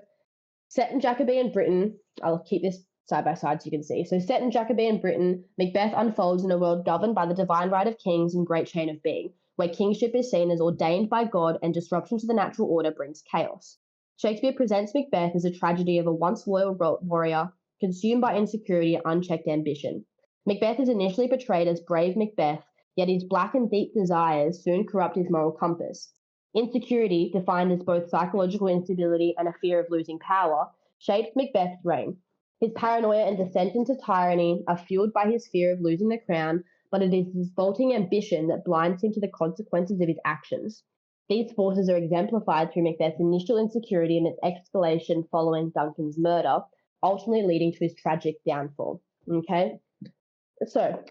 set in Jacobean Britain, I'll keep this side by side so you can see. So set in Jacobean Britain, Macbeth unfolds in a world governed by the divine right of kings and great chain of being, where kingship is seen as ordained by God and disruption to the natural order brings chaos. Shakespeare presents Macbeth as a tragedy of a once loyal warrior consumed by insecurity and unchecked ambition. Macbeth is initially portrayed as brave Macbeth, yet his black and deep desires soon corrupt his moral compass. Insecurity, defined as both psychological instability and a fear of losing power, shapes Macbeth's reign. His paranoia and descent into tyranny are fueled by his fear of losing the crown, but it is his vaulting ambition that blinds him to the consequences of his actions. These forces are exemplified through Macbeth's initial insecurity and its escalation following Duncan's murder, ultimately leading to his tragic downfall. Okay? So,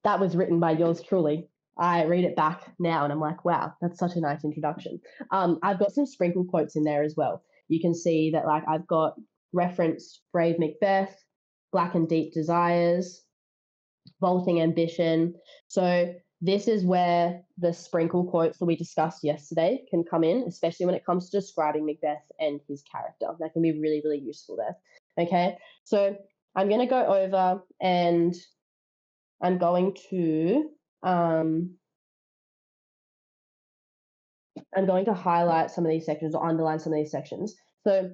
that was written by yours truly. I read it back now and I'm like, wow, that's such a nice introduction. I've got some sprinkle quotes in there as well. You can see that like I've got referenced brave Macbeth, black and deep desires, vaulting ambition. So this is where the sprinkle quotes that we discussed yesterday can come in, especially when it comes to describing Macbeth and his character. That can be really, really useful there. Okay, so I'm going to go over and I'm going to highlight some of these sections or underline some of these sections. So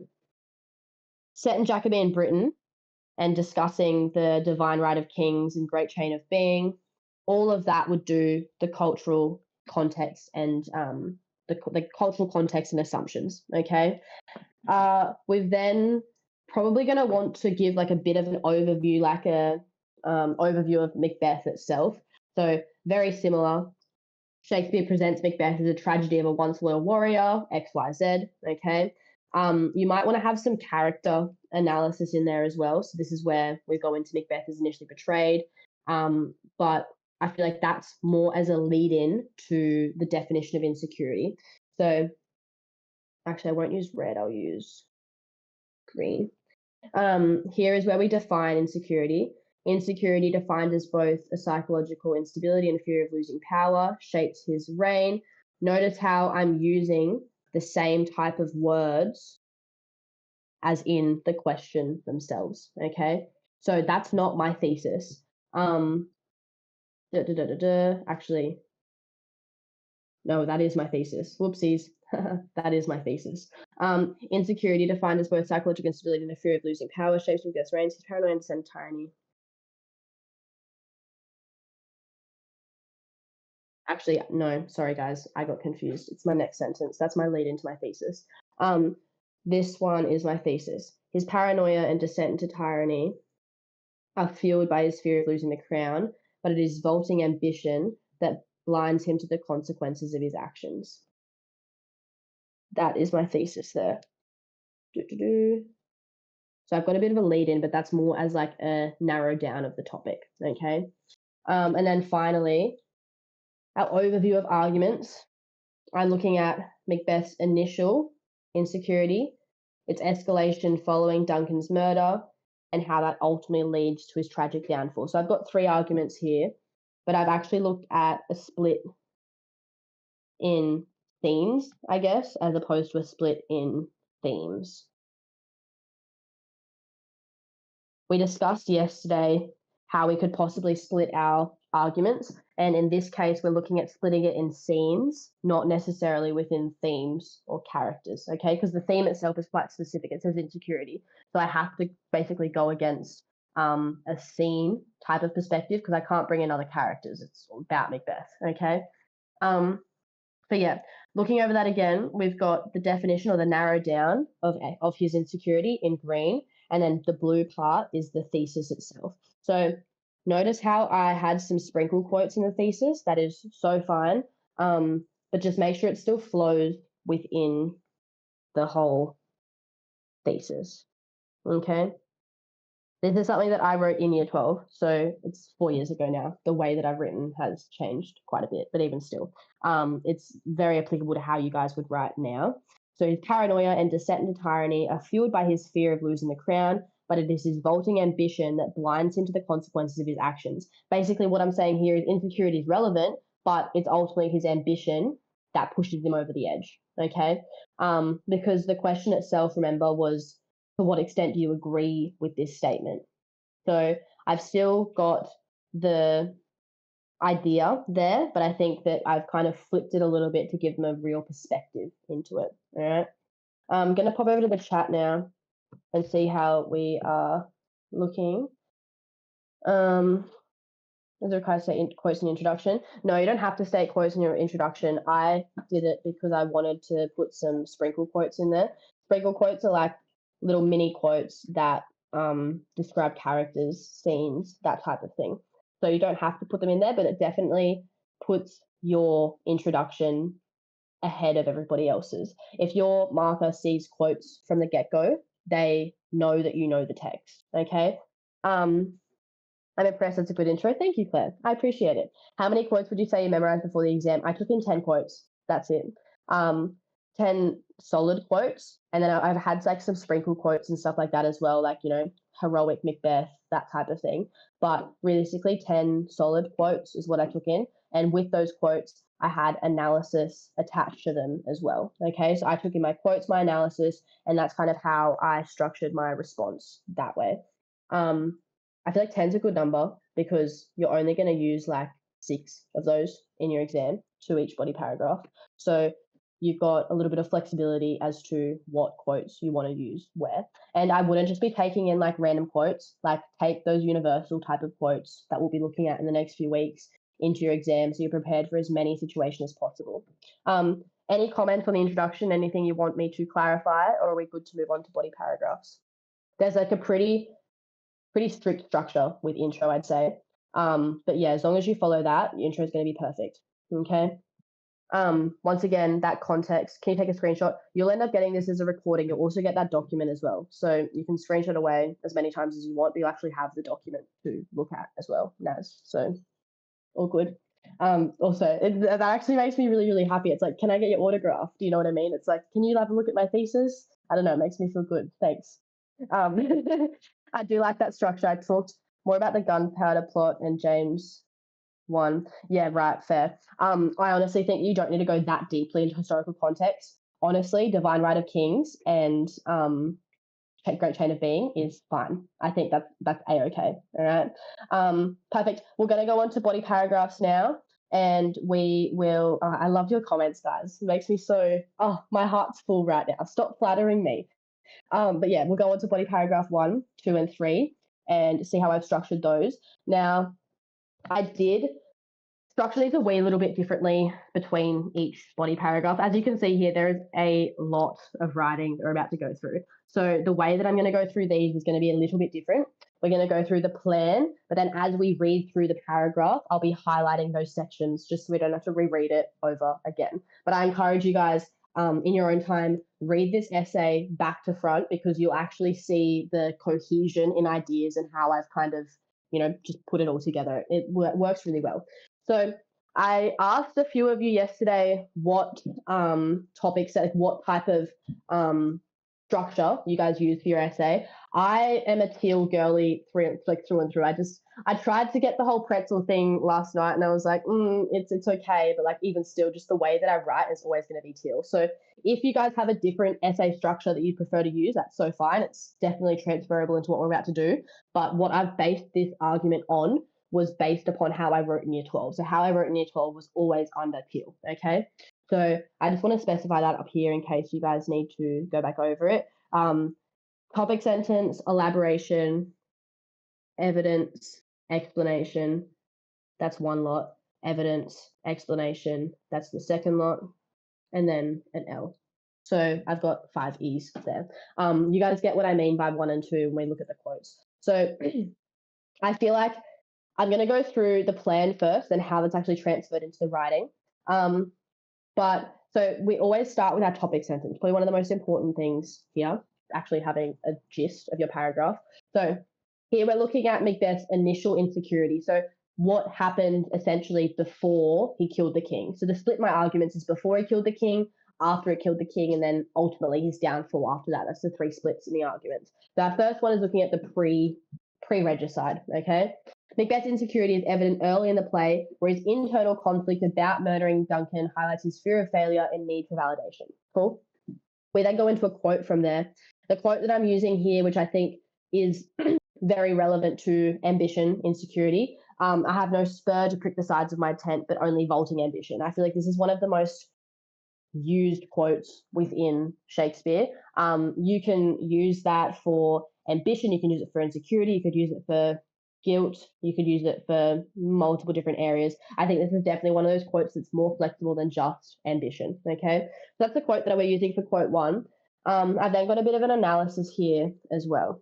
set in Jacobean Britain and discussing the divine right of kings and great chain of being, all of that would do the cultural context and the cultural context and assumptions. Okay. We're then probably going to want to give like a bit of an overview, like a overview of Macbeth itself. So very similar. Shakespeare presents Macbeth as a tragedy of a once loyal warrior, X, Y, Z. Okay. You might want to have some character analysis in there as well. So this is where we go into Macbeth as initially portrayed. But I feel like that's more as a lead in to the definition of insecurity. So actually, I won't use red, I'll use green. Here is where we define insecurity. Insecurity, defined as both a psychological instability and fear of losing power, shapes his reign. Notice how I'm using the same type of words as in the question themselves. Okay, so that's not my thesis. Actually, no, that is my thesis. Whoopsies. That is my thesis. Insecurity, defined as both psychological instability and a fear of losing power, shapes and gets reigns, his paranoia and descent tyranny. Actually, no, sorry guys, I got confused. It's my next sentence. That's my lead into my thesis. This one is my thesis. His paranoia and descent into tyranny are fueled by his fear of losing the crown, but it is vaulting ambition that blinds him to the consequences of his actions. That is my thesis there. So I've got a bit of a lead in, but that's more as like a narrow down of the topic. Okay. And then finally, our overview of arguments. I'm looking at Macbeth's initial insecurity, its escalation following Duncan's murder, and how that ultimately leads to his tragic downfall. So I've got 3 arguments here, but I've actually looked at a split in themes, I guess, as opposed to a split in themes. We discussed yesterday how we could possibly split our arguments. And in this case, we're looking at splitting it in scenes, not necessarily within themes or characters, okay? Because the theme itself is quite specific. It says insecurity. So I have to basically go against a scene type of perspective because I can't bring in other characters. It's about Macbeth, okay? So yeah, looking over that again, we've got the definition or the narrow down of his insecurity in green, and then the blue part is the thesis itself. So notice how I had some sprinkle quotes in the thesis. That is so fine, but just make sure it still flows within the whole thesis, okay? This is something that I wrote in year 12, so it's 4 years ago now. The way that I've written has changed quite a bit, but even still, it's very applicable to how you guys would write now. So his paranoia and descent into tyranny are fueled by his fear of losing the crown, but it is his vaulting ambition that blinds him to the consequences of his actions. Basically, what I'm saying here is insecurity is relevant, but it's ultimately his ambition that pushes him over the edge, okay? Because the question itself, remember, was to what extent do you agree with this statement? So I've still got the idea there, but I think that I've kind of flipped it a little bit to give them a real perspective into it. All right. I'm going to pop over to the chat now and see how we are looking. Does it require to state quotes in the introduction? No, you don't have to state quotes in your introduction. I did it because I wanted to put some sprinkle quotes in there. Sprinkle quotes are like little mini quotes that describe characters, scenes, that type of thing. So you don't have to put them in there, but it definitely puts your introduction ahead of everybody else's. If your marker sees quotes from the get-go, they know that you know the text, okay? I'm impressed. That's a good intro. Thank you, Claire. I appreciate it. How many quotes would you say you memorized before the exam? I took in 10 quotes. That's it. 10 solid quotes. And then I've had like some sprinkle quotes and stuff like that as well, like, you know, heroic Macbeth, that type of thing. But realistically, 10 solid quotes is what I took in. And with those quotes, I had analysis attached to them as well. Okay, so I took in my quotes, my analysis, and that's kind of how I structured my response that way. I feel like 10 is a good number because you're only going to use like 6 of those in your exam, 2 each body paragraph. So you've got a little bit of flexibility as to what quotes you want to use where. And I wouldn't just be taking in like random quotes, like take those universal type of quotes that we'll be looking at in the next few weeks into your exam so you're prepared for as many situations as possible. Any comments on the introduction? Anything you want me to clarify, or are we good to move on to body paragraphs? There's like a pretty strict structure with intro, I'd say. But yeah, as long as you follow that, your intro is going to be perfect. Okay. Once again, that context, can you take a screenshot? You'll end up getting this as a recording. You'll also get that document as well. So you can screenshot away as many times as you want, but you actually have the document to look at as well, Naz. So all good. Also, that actually makes me really, really happy. It's like, can I get your autograph? Do you know what I mean? It's like, can you have a look at my thesis? I don't know. It makes me feel good. Thanks. I do like that structure. I talked more about the gunpowder plot and James 1. Yeah, right, fair. I honestly think you don't need to go that deeply into historical context. Honestly, Divine Right of Kings and Great Chain of Being is fine. I think that's a-okay. All right. Perfect. We're going to go on to body paragraphs now, and we will. I love your comments, guys. It makes me so. Oh, my heart's full right now. Stop flattering me. But yeah, we'll go on to body paragraph 1, 2, and 3, and see how I've structured those. Now, I did structure these a wee little bit differently between each body paragraph. As you can see here, there is a lot of writing that we're about to go through. So the way that I'm going to go through these is going to be a little bit different. We're going to go through the plan, but then as we read through the paragraph, I'll be highlighting those sections just so we don't have to reread it over again. But I encourage you guys, in your own time, read this essay back to front, because you'll actually see the cohesion in ideas and how I've kind of, just put it all together. It works really well. So I asked a few of you yesterday what topics, like what type of structure you guys use for your essay. I am a teal girly through and through. I tried to get the whole pretzel thing last night, and I was like, it's okay, but like even still, just the way that I write is always going to be teal. So if you guys have a different essay structure that you prefer to use, that's so fine. It's definitely transferable into what we're about to do. But what I've based this argument on was based upon how I wrote in year 12. So how I wrote in year 12 was always under teal, okay? So I just want to specify that up here in case you guys need to go back over it. Topic sentence, elaboration, evidence, explanation, that's one lot. Evidence, explanation, that's the second lot. And then an L. So I've got 5 E's there. You guys get what I mean by 1 and 2 when we look at the quotes. So I feel like I'm going to go through the plan first and how that's actually transferred into the writing. But so we always start with our topic sentence, probably one of the most important things here, actually having a gist of your paragraph. So here we're looking at Macbeth's initial insecurity. So what happened essentially before he killed the king. So to split my arguments is before he killed the king, after he killed the king, and then ultimately his downfall after that. That's the 3 splits in the arguments. So our first one is looking at the pre-regicide, okay? Macbeth's insecurity is evident early in the play, where his internal conflict about murdering Duncan highlights his fear of failure and need for validation. Cool? We then go into a quote from there. The quote that I'm using here, which I think is very relevant to ambition, insecurity. I have no spur to prick the sides of my tent, but only vaulting ambition. I feel like this is one of the most used quotes within Shakespeare. You can use that for ambition, you can use it for insecurity, you could use it for guilt, you could use it for multiple different areas. I think this is definitely one of those quotes that's more flexible than just ambition, okay? So that's the quote that we're using for quote 1. I've then got a bit of an analysis here as well.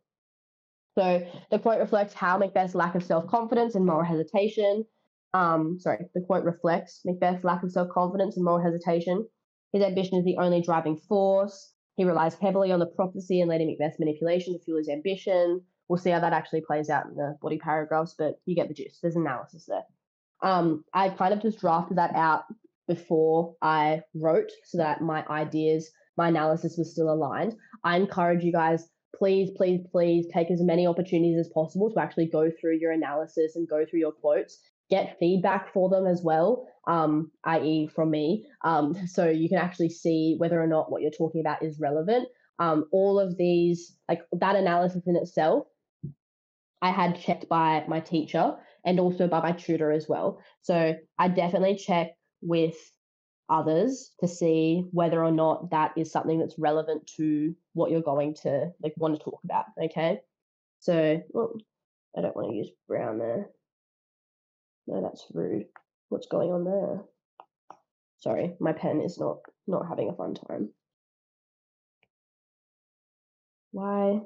So the quote reflects how Macbeth's lack of self-confidence and moral hesitation, the quote reflects Macbeth's lack of self-confidence and moral hesitation. His ambition is the only driving force. He relies heavily on the prophecy and Lady Macbeth's manipulation to fuel his ambition. We'll see how that actually plays out in the body paragraphs, but you get the gist. There's analysis there. I kind of just drafted that out before I wrote so that my ideas, my analysis was still aligned. I encourage you guys, please take as many opportunities as possible to actually go through your analysis and go through your quotes. Get feedback for them as well, i.e. from me, so you can actually see whether or not what you're talking about is relevant. All of these, like that analysis in itself, I had checked by my teacher and also by my tutor as well. So I definitely check with others to see whether or not that is something that's relevant to what you're going to want to talk about. Okay. So, I don't want to use brown there. No, that's rude. What's going on there? Sorry, my pen is not having a fun time. Why?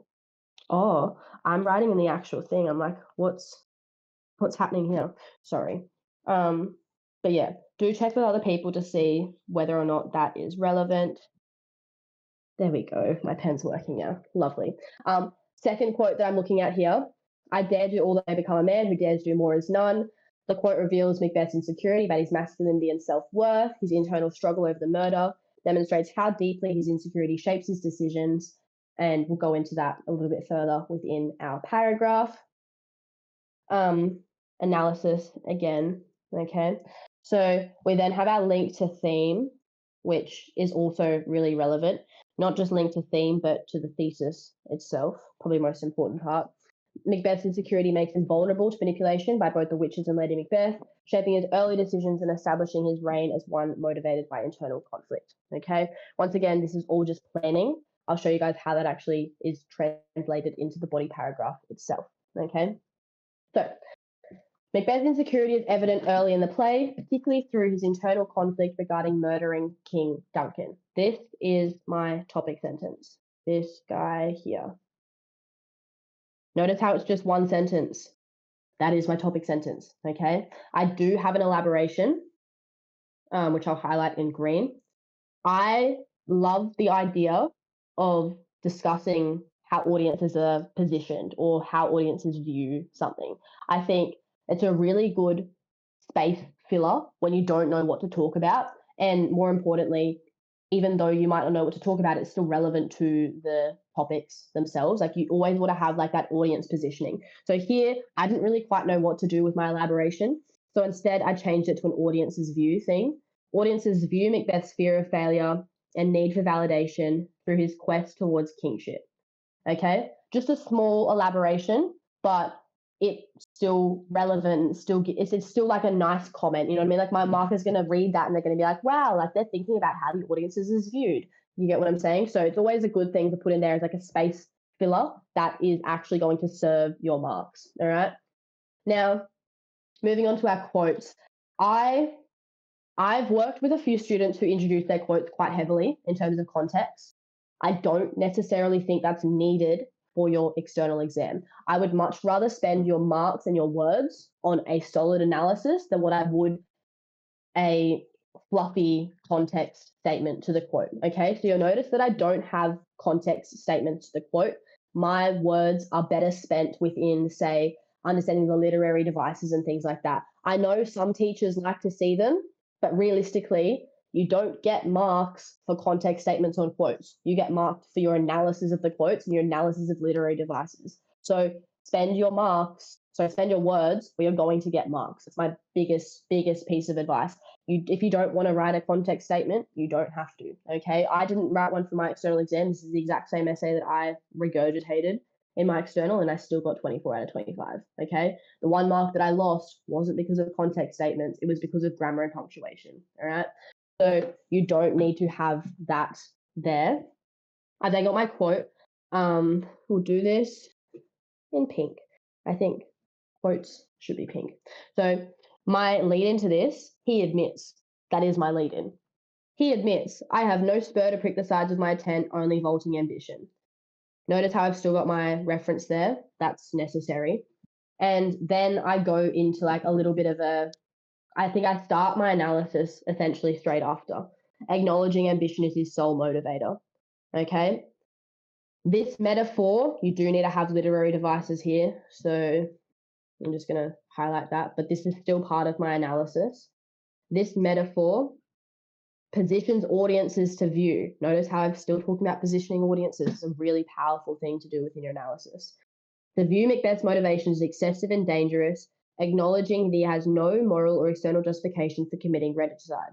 Oh, I'm writing in the actual thing. I'm like, what's happening here? Sorry. But yeah, do check with other people to see whether or not that is relevant. There we go. My pen's working now. Lovely. Second quote that I'm looking at here: I dare do all that may become a man, who dares do more is none. The quote reveals Macbeth's insecurity about his masculinity and self-worth. His internal struggle over the murder demonstrates how deeply his insecurity shapes his decisions, and we'll go into that a little bit further within our paragraph. Analysis again, okay? So we then have our link to theme, which is also really relevant, not just linked to theme, but to the thesis itself, probably the most important part. Macbeth's insecurity makes him vulnerable to manipulation by both the witches and Lady Macbeth, shaping his early decisions and establishing his reign as one motivated by internal conflict. Okay, once again, this is all just planning. I'll show you guys how that actually is translated into the body paragraph itself. Okay, so Macbeth's insecurity is evident early in the play, particularly through his internal conflict regarding murdering King Duncan. This is my topic sentence. This guy here. Notice how it's just one sentence. That is my topic sentence, okay? I do have an elaboration, which I'll highlight in green. I love the idea of discussing how audiences are positioned or how audiences view something. I think it's a really good space filler when you don't know what to talk about. And more importantly, even though you might not know what to talk about, it's still relevant to the topics themselves. Like you always want to have like that audience positioning. So here, I didn't really quite know what to do with my elaboration. So instead, I changed it to an audience's view thing. Audiences view Macbeth's fear of failure and need for validation through his quest towards kingship. Okay, just a small elaboration, but it's still relevant. It's still like a nice comment. You know what I mean? Like my marker's going to read that and they're going to be like, wow, like they're thinking about how the audiences is viewed. You get what I'm saying? So it's always a good thing to put in there as like a space filler that is actually going to serve your marks. All right. Now, moving on to our quotes. I've worked with a few students who introduce their quotes quite heavily in terms of context. I don't necessarily think that's needed for your external exam. I would much rather spend your marks and your words on a solid analysis than what I would a fluffy context statement to the quote. Okay, so you'll notice that I don't have context statements to the quote. My words are better spent within, say, understanding the literary devices and things like that. I know some teachers like to see them, but realistically, you don't get marks for context statements on quotes. You get marked for your analysis of the quotes and your analysis of literary devices. So spend your words where you're going to get marks. It's my biggest piece of advice. If you don't want to write a context statement, you don't have to. Okay, I didn't write one for my external exam. This is the exact same essay that I regurgitated in my external, and I still got 24 out of 25. Okay, the one mark that I lost wasn't because of context statements; it was because of grammar and punctuation. All right, so you don't need to have that there. I then got my quote. We'll do this in pink. I think quotes should be pink. So my lead into this, he admits. That is my lead in. He admits, I have no spur to prick the sides of my tent, only vaulting ambition. Notice how I've still got my reference there. That's necessary. And then I go into like a little bit of I think I start my analysis essentially straight after. Acknowledging ambition is his sole motivator. Okay. This metaphor, you do need to have literary devices here. So I'm just going to highlight that, but this is still part of my analysis. This metaphor positions audiences to view. Notice how I'm still talking about positioning audiences. It's a really powerful thing to do within your analysis. To view Macbeth's motivations as excessive and dangerous, acknowledging that he has no moral or external justification for committing regicide.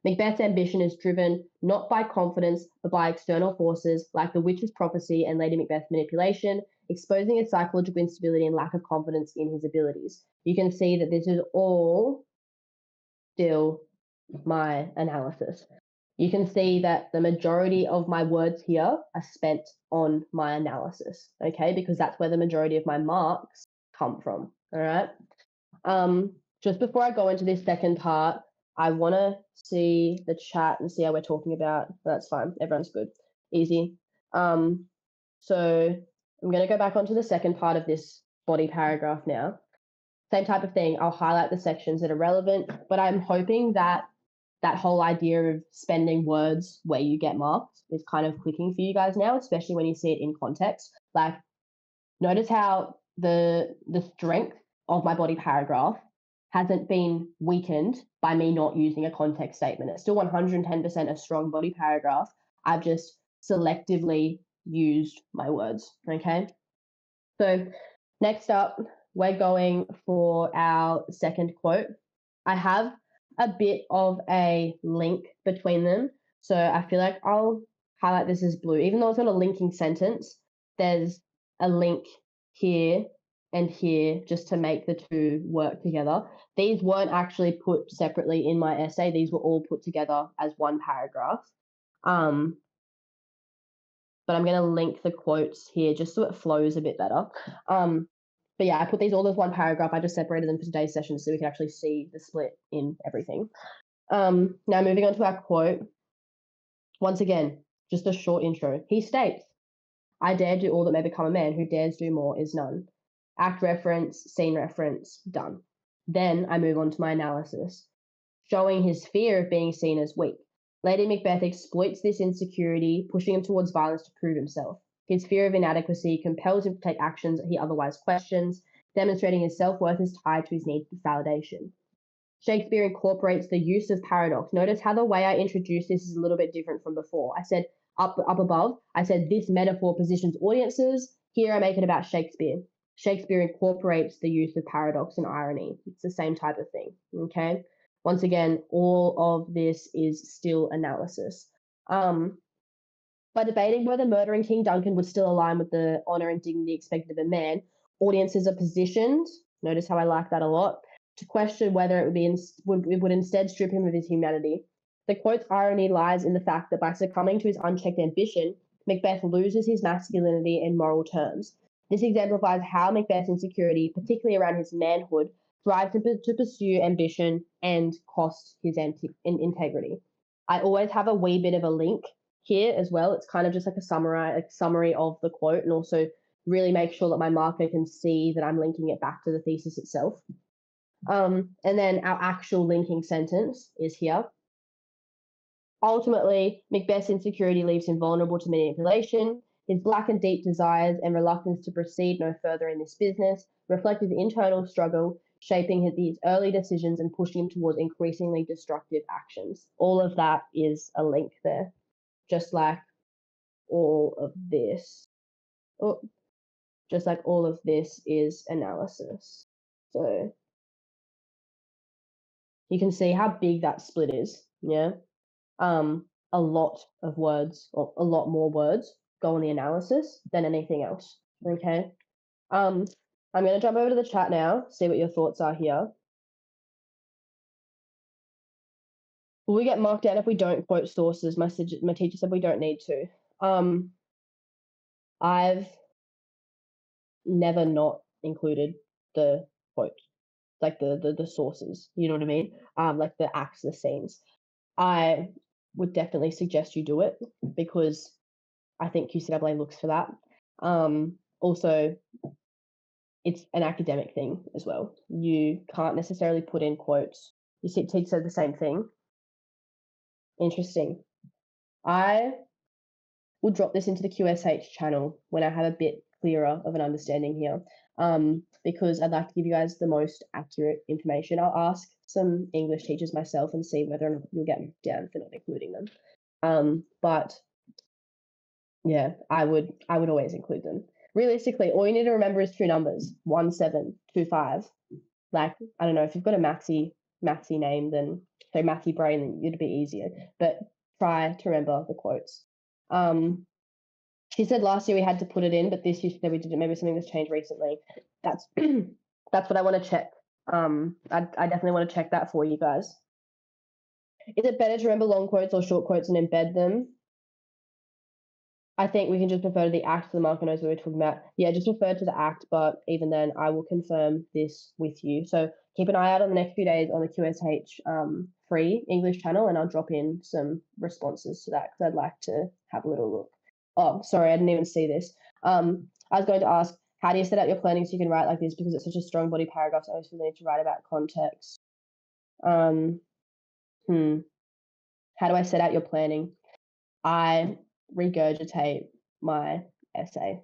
Macbeth's ambition is driven not by confidence, but by external forces like the witch's prophecy and Lady Macbeth's manipulation, exposing his psychological instability and lack of confidence in his abilities. You can see that this is all still my analysis. You can see that the majority of my words here are spent on my analysis, okay, because that's where the majority of my marks come from, all right? Just before I go into this second part, I want to see the chat and see how we're talking about. That's fine. Everyone's good. Easy. So I'm going to go back onto the second part of this body paragraph now. Same type of thing. I'll highlight the sections that are relevant, but I'm hoping that that whole idea of spending words where you get marked is kind of clicking for you guys now, especially when you see it in context. Like, notice how the strength of my body paragraph hasn't been weakened by me not using a context statement. It's still 110% a strong body paragraph. I've just selectively used my words, okay? So next up, we're going for our second quote. I have a bit of a link between them. So I feel like I'll highlight this as blue. Even though it's not a linking sentence, there's a link here and here just to make the two work together. These weren't actually put separately in my essay. These were all put together as one paragraph. But I'm going to link the quotes here just so it flows a bit better. But yeah, I put these all as one paragraph. I just separated them for today's session so we can actually see the split in everything. Now moving on to our quote. Once again, just a short intro. He states, I dare do all that may become a man, who dares do more is none. Act reference, scene reference, done. Then I move on to my analysis, showing his fear of being seen as weak. Lady Macbeth exploits this insecurity, pushing him towards violence to prove himself. His fear of inadequacy compels him to take actions he otherwise questions, demonstrating his self-worth is tied to his need for validation. Shakespeare incorporates the use of paradox. Notice how the way I introduce this is a little bit different from before. I said up above, I said this metaphor positions audiences. Here I make it about Shakespeare. Shakespeare incorporates the use of paradox and irony. It's the same type of thing, okay? Once again, all of this is still analysis. By debating whether murdering King Duncan would still align with the honour and dignity expected of a man, audiences are positioned, notice how I like that a lot, to question whether it would instead strip him of his humanity. The quote's irony lies in the fact that by succumbing to his unchecked ambition, Macbeth loses his masculinity in moral terms. This exemplifies how Macbeth's insecurity, particularly around his manhood, drives him to pursue ambition and cost his integrity. I always have a wee bit of a link here as well. It's kind of just like a summary of the quote, and also really make sure that my marker can see that I'm linking it back to the thesis itself. And then our actual linking sentence is here. Ultimately, Macbeth's insecurity leaves him vulnerable to manipulation. His black and deep desires and reluctance to proceed no further in this business reflect his internal struggle, shaping his early decisions and pushing him towards increasingly destructive actions. All of that is a link there, just like all of this. Just like all of this is analysis. So you can see how big that split is, yeah? A lot of words, or a lot more words, go on the analysis than anything else, okay? I'm going to jump over to the chat now, see what your thoughts are here. Will we get marked down if we don't quote sources? My teacher said we don't need to. I've never not included the quote, like the sources, you know what I mean? Like the acts, the scenes. I would definitely suggest you do it because I think QCAA looks for that. Also, it's an academic thing as well. You can't necessarily put in quotes. Your teacher said the same thing. Interesting. I will drop this into the QSH channel when I have a bit clearer of an understanding here, because I'd like to give you guys the most accurate information. I'll ask some English teachers myself and see whether or not you'll get down for not including them. But yeah, I would always include them. Realistically, all you need to remember is two numbers: 1725. Like, I don't know, if you've got a Maxi name, then so Maxi brain, then it'd be easier. But try to remember the quotes. She said last year we had to put it in, but this year we didn't. Maybe something that's changed recently. That's that's what I want to check. I definitely want to check that for you guys. Is it better to remember long quotes or short quotes and embed them? I think we can just refer to the act so the marker knows what we're talking about. Yeah, just refer to the act, but even then, I will confirm this with you. So keep an eye out on the next few days on the QSH free English channel, and I'll drop in some responses to that because I'd like to have a little look. Oh, sorry, I didn't even see this. I was going to ask, how do you set out your planning so you can write like this? Because it's such a strong body paragraph, so I always feel the need to write about context. How do I set out your planning? I regurgitate my essay.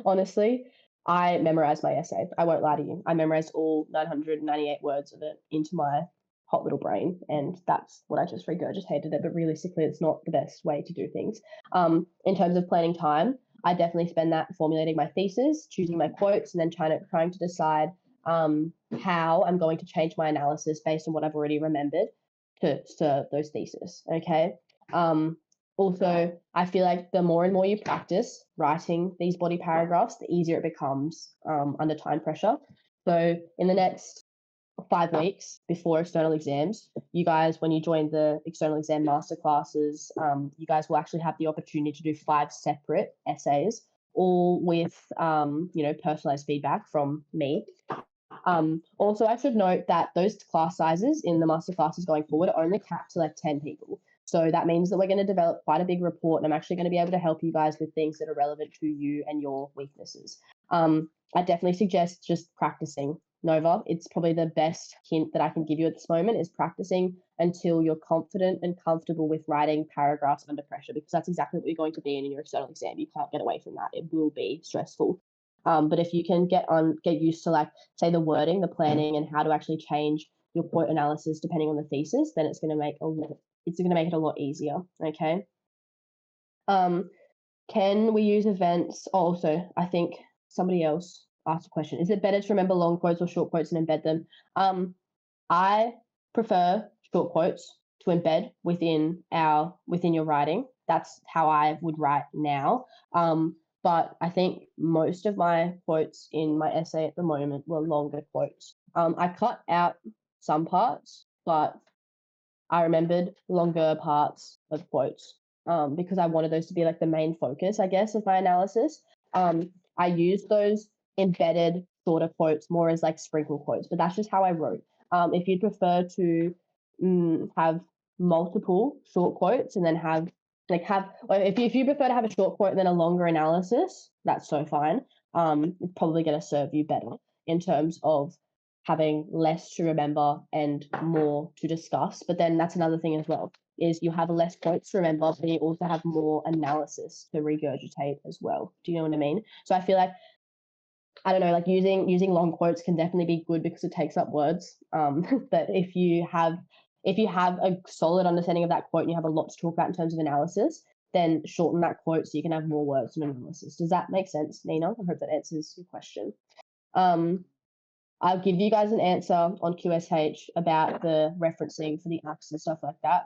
Honestly, I memorized my essay. I won't lie to you. I memorized all 998 words of it into my hot little brain, and that's what I just regurgitated it. But realistically, it's not the best way to do things. In terms of planning time, I definitely spend that formulating my thesis, choosing my quotes, and then trying to decide how I'm going to change my analysis based on what I've already remembered to serve those theses. Okay. Also, I feel like the more and more you practice writing these body paragraphs, the easier it becomes under time pressure. So in the next 5 weeks before external exams, you guys, when you join the external exam masterclasses, you guys will actually have the opportunity to do 5 separate essays, all with personalized feedback from me. Also, I should note that those class sizes in the master classes going forward are only capped to like 10 people. So that means that we're going to develop quite a big report, and I'm actually going to be able to help you guys with things that are relevant to you and your weaknesses. I definitely suggest just practicing. Nova, it's probably the best hint that I can give you at this moment is practicing until you're confident and comfortable with writing paragraphs under pressure, because that's exactly what you're going to be in your external exam. You can't get away from that. It will be stressful. But if you can get used to like say the wording, the planning, and how to actually change your quote analysis depending on the thesis, then it's going to make it a lot easier. Okay. Can we use events? Oh, also, I think somebody else asked a question. Is it better to remember long quotes or short quotes and embed them? I prefer short quotes to embed within your writing. That's how I would write now. But I think most of my quotes in my essay at the moment were longer quotes. I cut out some parts, but I remembered longer parts of quotes because I wanted those to be like the main focus, I guess, of my analysis. I used those embedded shorter quotes more as like sprinkle quotes, but that's just how I wrote. If you'd prefer to have multiple short quotes and then if you prefer to have a short quote and then a longer analysis, that's so fine. It's probably going to serve you better in terms of having less to remember and more to discuss. But then that's another thing as well, is you have less quotes to remember, but you also have more analysis to regurgitate as well. Do you know what I mean? So I feel like, I don't know, like using long quotes can definitely be good because it takes up words. But if you have a solid understanding of that quote and you have a lot to talk about in terms of analysis, then shorten that quote so you can have more words and analysis. Does that make sense, Nina? I hope that answers your question. I'll give you guys an answer on QSH about the referencing for the acts and stuff like that.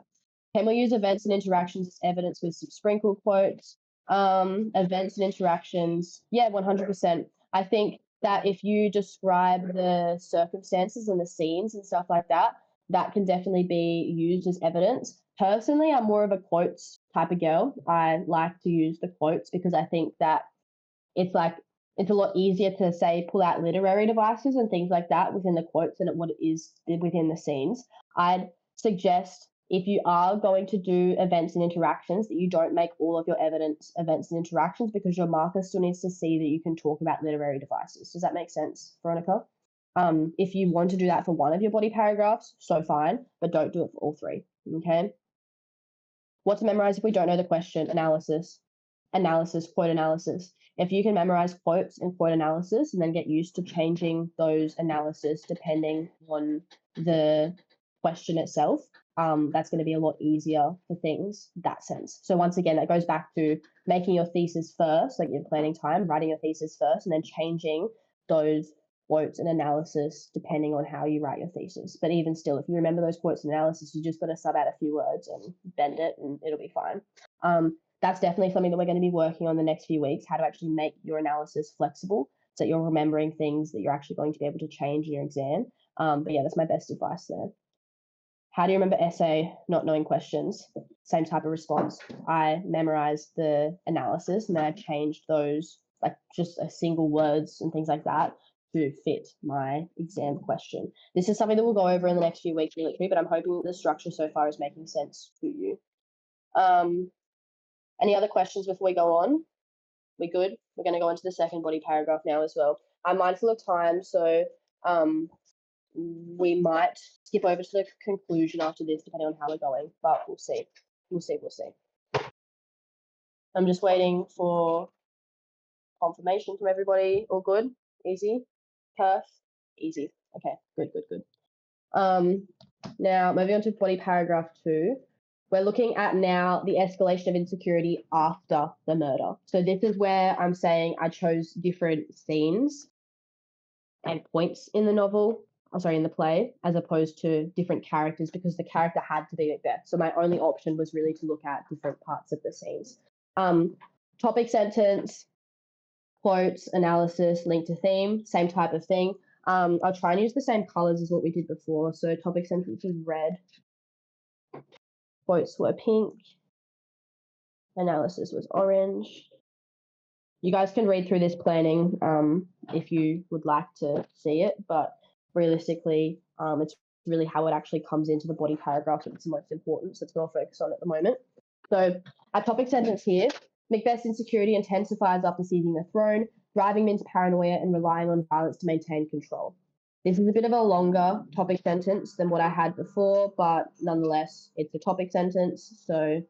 Can we use events and interactions as evidence with some sprinkle quotes? Events and interactions, yeah, 100%. I think that if you describe the circumstances and the scenes and stuff like that, that can definitely be used as evidence. Personally, I'm more of a quotes type of girl. I like to use the quotes because I think that it's a lot easier to say pull out literary devices and things like that within the quotes than what it is within the scenes. I'd suggest if you are going to do events and interactions that you don't make all of your evidence events and interactions, because your marker still needs to see that you can talk about literary devices. Does that make sense, Veronica? If you want to do that for one of your body paragraphs, so fine, but don't do it for all 3. Okay. What to memorize if we don't know the question? Analysis, quote analysis. If you can memorize quotes and quote analysis and then get used to changing those analysis depending on the question itself, that's going to be a lot easier for things that sense. So once again, that goes back to making your thesis first, like your planning time, writing your thesis first, and then changing those quotes and analysis depending on how you write your thesis. But even still, if you remember those quotes and analysis, you just got to sub out a few words and bend it and it'll be fine. That's definitely something that we're going to be working on the next few weeks, how to actually make your analysis flexible so that you're remembering things that you're actually going to be able to change in your exam. But yeah, that's my best advice there. How do you remember essay, not knowing questions? Same type of response. I memorized the analysis and then I changed those, like just a single words and things like that to fit my exam question. This is something that we'll go over in the next few weeks, but I'm hoping that the structure so far is making sense to you. Any other questions before we go on? We good? We're going to go into the second body paragraph now as well. I'm mindful of time, so we might skip over to the conclusion after this, depending on how we're going, but we'll see. We'll see. I'm just waiting for confirmation from everybody. All good? Easy? Perf? Easy. Okay, good. Now, moving on to body paragraph 2. We're looking at now the escalation of insecurity after the murder. So this is where I'm saying I chose different scenes and points in the novel, in the play, as opposed to different characters, because the character had to be Macbeth. So my only option was really to look at different parts of the scenes. Topic sentence, quotes, analysis, link to theme, same type of thing. I'll try and use the same colors as what we did before. So topic sentence was red, quotes were pink, analysis was orange. You guys can read through this planning if you would like to see it, but realistically, it's really how it actually comes into the body paragraph that's the most important, so it's what I'll focus on at the moment. So our topic sentence here, Macbeth's insecurity intensifies after seizing the throne, driving him into paranoia and relying on violence to maintain control. This is a bit of a longer topic sentence than what I had before, but nonetheless, it's a topic sentence, so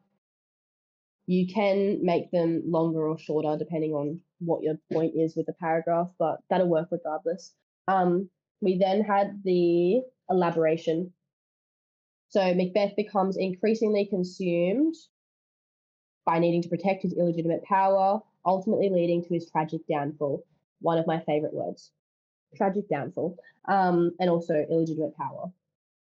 you can make them longer or shorter depending on what your point is with the paragraph, but that'll work regardless. We then had the elaboration. So Macbeth becomes increasingly consumed by needing to protect his illegitimate power, ultimately leading to his tragic downfall. One of my favorite words, tragic downfall, and also illegitimate power.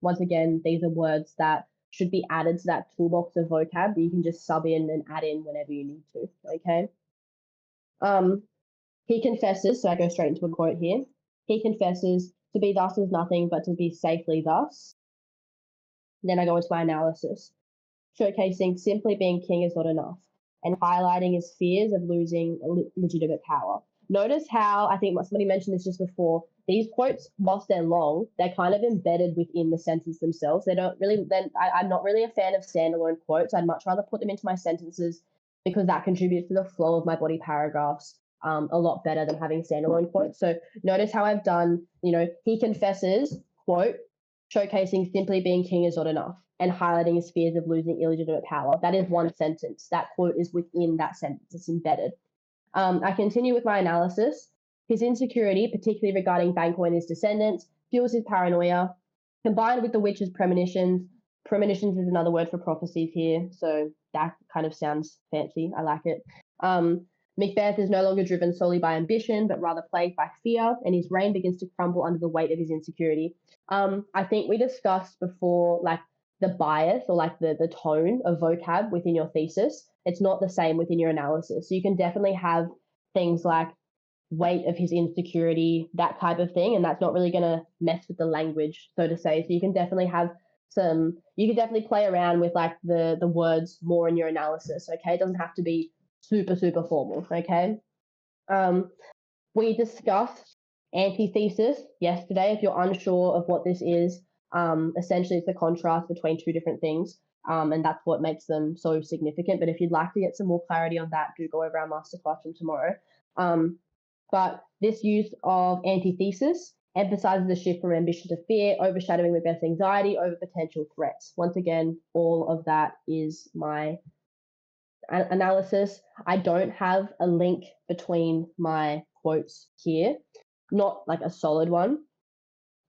Once again, these are words that should be added to that toolbox of vocab that you can just sub in and add in whenever you need to, okay? He confesses, so I go straight into a quote here. He confesses, to be thus is nothing but to be safely thus. Then I go into my analysis, showcasing simply being king is not enough and highlighting his fears of losing legitimate power. Notice how, I think somebody mentioned this just before, these quotes, whilst they're long, they're kind of embedded within the sentence themselves. They don't really, I'm not really a fan of standalone quotes. I'd much rather put them into my sentences because that contributes to the flow of my body paragraphs a lot better than having standalone quotes. So notice how I've done, he confesses, quote, showcasing simply being king is not enough and highlighting his fears of losing illegitimate power. That is one sentence. That quote is within that sentence. It's embedded. I continue with my analysis. His insecurity, particularly regarding Banquo and his descendants, fuels his paranoia, combined with the witch's premonitions. Premonitions is another word for prophecies here, so that kind of sounds fancy. I like it. Macbeth is no longer driven solely by ambition, but rather plagued by fear, and his reign begins to crumble under the weight of his insecurity. I think we discussed before, like, the bias or like the tone of vocab within your thesis. It's not the same within your analysis. So you can definitely have things like weight of his insecurity, that type of thing, and that's not really going to mess with the language, so to say. So you can definitely have you can definitely play around with like the words more in your analysis, okay? It doesn't have to be super formal, okay? We discussed antithesis yesterday. If you're unsure of what this is, essentially it's the contrast between two different things, and that's what makes them so significant. But if you'd like to get some more clarity on that, do go over our masterclass from tomorrow. But this use of antithesis emphasizes the shift from ambition to fear, overshadowing Macbeth's anxiety over potential threats. Once again, all of that is my analysis. I don't have a link between my quotes here, not like a solid one.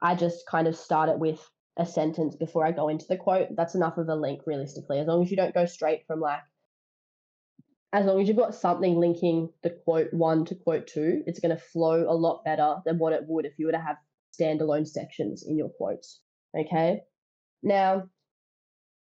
I just kind of start it with a sentence before I go into the quote. That's enough of a link, realistically. As long as you don't go straight from as long as you've got something linking the quote 1 to quote 2, it's going to flow a lot better than what it would if you were to have standalone sections in your quotes. Okay. Now,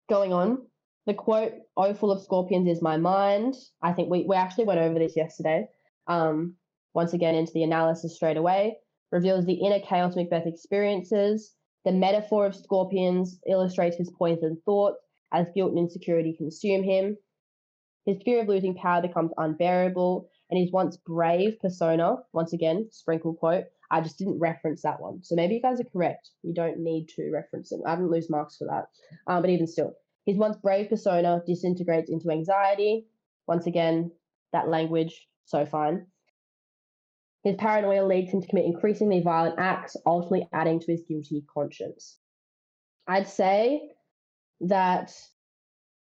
going on, the quote, "Oh, full of scorpions is my mind." I think we actually went over this yesterday. Once again, into the analysis straight away, reveals the inner chaos Macbeth experiences. The metaphor of scorpions illustrates his poisoned thoughts as guilt and insecurity consume him. His fear of losing power becomes unbearable, and his once brave persona, once again, sprinkle quote, I just didn't reference that one. So maybe you guys are correct. You don't need to reference it. I didn't lose marks for that. But even still, his once brave persona disintegrates into anxiety. Once again, that language, so fine. His paranoia leads him to commit increasingly violent acts, ultimately adding to his guilty conscience. I'd say that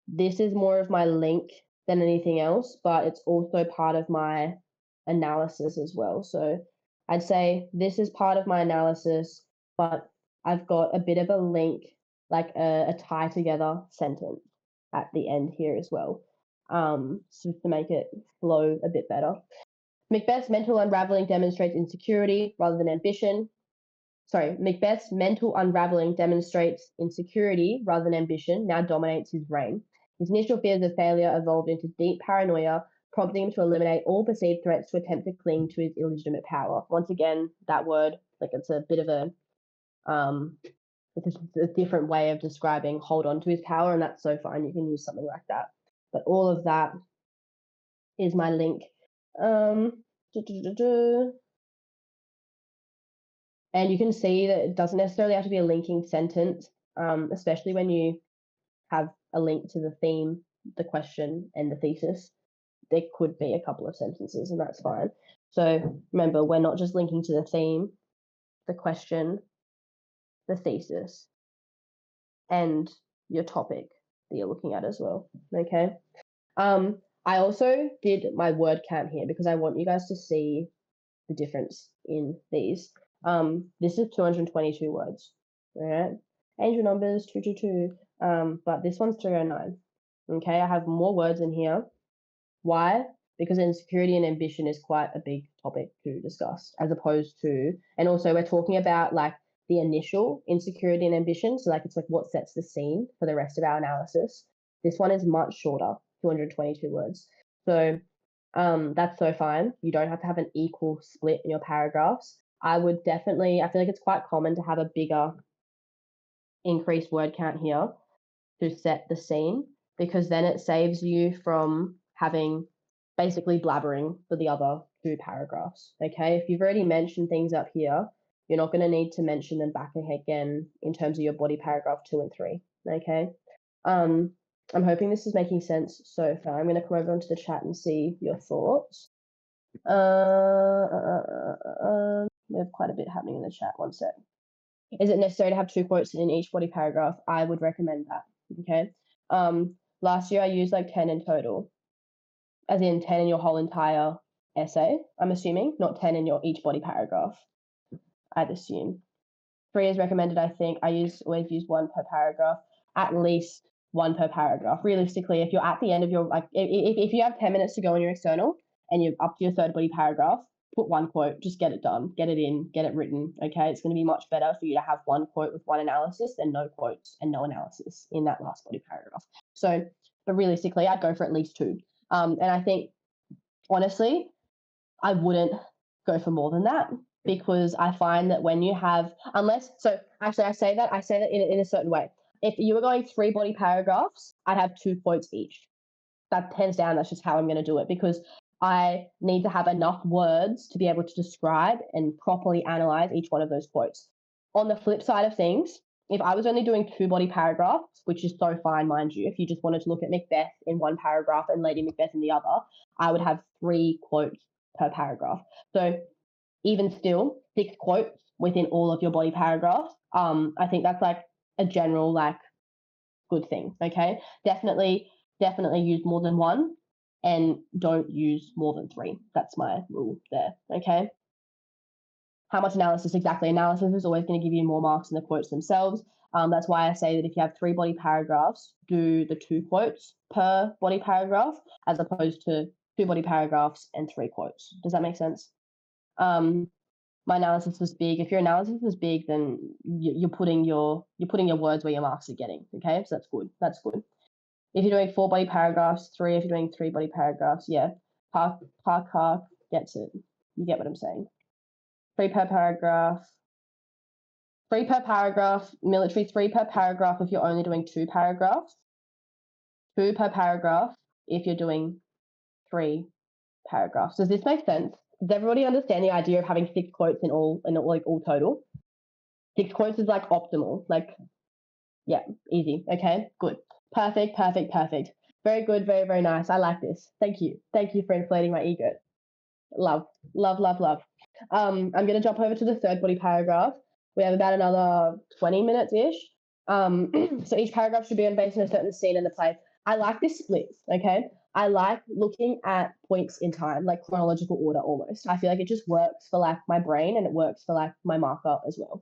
this is more of my link than anything else, but it's also part of my analysis as well. So I'd say this is part of my analysis, but I've got a bit of a link, like a tie together sentence at the end here as well, so to make it flow a bit better. Macbeth's mental unraveling demonstrates insecurity rather than ambition. Macbeth's mental unraveling demonstrates insecurity rather than ambition, now dominates his reign. His initial fears of failure evolved into deep paranoia, prompting him to eliminate all perceived threats to attempt to cling to his illegitimate power. Once again, that word, like it's a bit of it's a different way of describing hold on to his power, and that's so fine. You can use something like that. But all of that is my link. And you can see that it doesn't necessarily have to be a linking sentence, especially when you have a link to the theme, the question, and the thesis. There could be a couple of sentences, and that's fine. So remember, we're not just linking to the theme, the question, the thesis, and your topic that you're looking at as well, okay? I also did my word count here because I want you guys to see the difference in these. This is 222 words, all right? Angel numbers, 222, but this one's 309, okay? I have more words in here. Why? Because insecurity and ambition is quite a big topic to discuss, as opposed to, and also we're talking about like the initial insecurity and ambition. So like, it's like what sets the scene for the rest of our analysis. This one is much shorter, 222 words. So that's so fine. You don't have to have an equal split in your paragraphs. I feel like it's quite common to have a bigger increased word count here to set the scene, because then it saves you from having basically blabbering for the other two paragraphs, okay? If you've already mentioned things up here, you're not going to need to mention them back again in terms of your body paragraph 2 and 3, okay? I'm hoping this is making sense so far. I'm going to come over onto the chat and see your thoughts. We have quite a bit happening in the chat. One sec. Is it necessary to have 2 quotes in each body paragraph? I would recommend that, okay? Last year I used like 10 in total, as in 10 in your whole entire essay, I'm assuming, not 10 in your each body paragraph, I'd assume. 3 is recommended, I think. Always use 1 per paragraph, at least 1 per paragraph. Realistically, if you're at the end of your, like, if you have 10 minutes to go on your external and you're up to your 3rd body paragraph, put 1 quote, just get it done, get it in, get it written, okay? It's going to be much better for you to have 1 quote with 1 analysis than no quotes and no analysis in that last body paragraph. So, but realistically, I'd go for at least 2. And I think, honestly, I wouldn't go for more than that, because I find that when you have, I say that in a certain way. If you were going 3 body paragraphs, I'd have 2 quotes each. That hands down, that's just how I'm going to do it, because I need to have enough words to be able to describe and properly analyze each one of those quotes. On the flip side of things, if I was only doing 2 body paragraphs, which is so fine, mind you, if you just wanted to look at Macbeth in 1 paragraph and Lady Macbeth in the other, I would have 3 quotes per paragraph. So even still, 6 quotes within all of your body paragraphs. I think that's like a general like good thing. Okay, definitely use more than 1, and don't use more than 3. That's my rule there. Okay. How much analysis exactly? Analysis is always going to give you more marks than the quotes themselves. That's why I say that if you have 3 body paragraphs, do the 2 quotes per body paragraph, as opposed to 2 body paragraphs and 3 quotes. Does that make sense? My analysis was big. If your analysis was big, then you're putting your words where your marks are getting. Okay, so that's good. That's good. If you're doing 4 body paragraphs, 3. If you're doing 3 body paragraphs, yeah, Park gets it. You get what I'm saying. 3 per paragraph, 3 per paragraph, military 3 per paragraph if you're only doing 2 paragraphs, 2 per paragraph if you're doing 3 paragraphs. Does this make sense? Does everybody understand the idea of having 6 quotes in all total? 6 quotes is like optimal. Like, yeah, easy. Okay, good. Perfect. Very good, very, very nice. I like this. Thank you for inflating my ego. Love. I'm going to jump over to the third body paragraph. We have about another 20 minutes-ish. So each paragraph should be based on a certain scene in the play. I like this split, okay? I like looking at points in time, like chronological order almost. I feel like it just works for like my brain and it works for like my marker as well.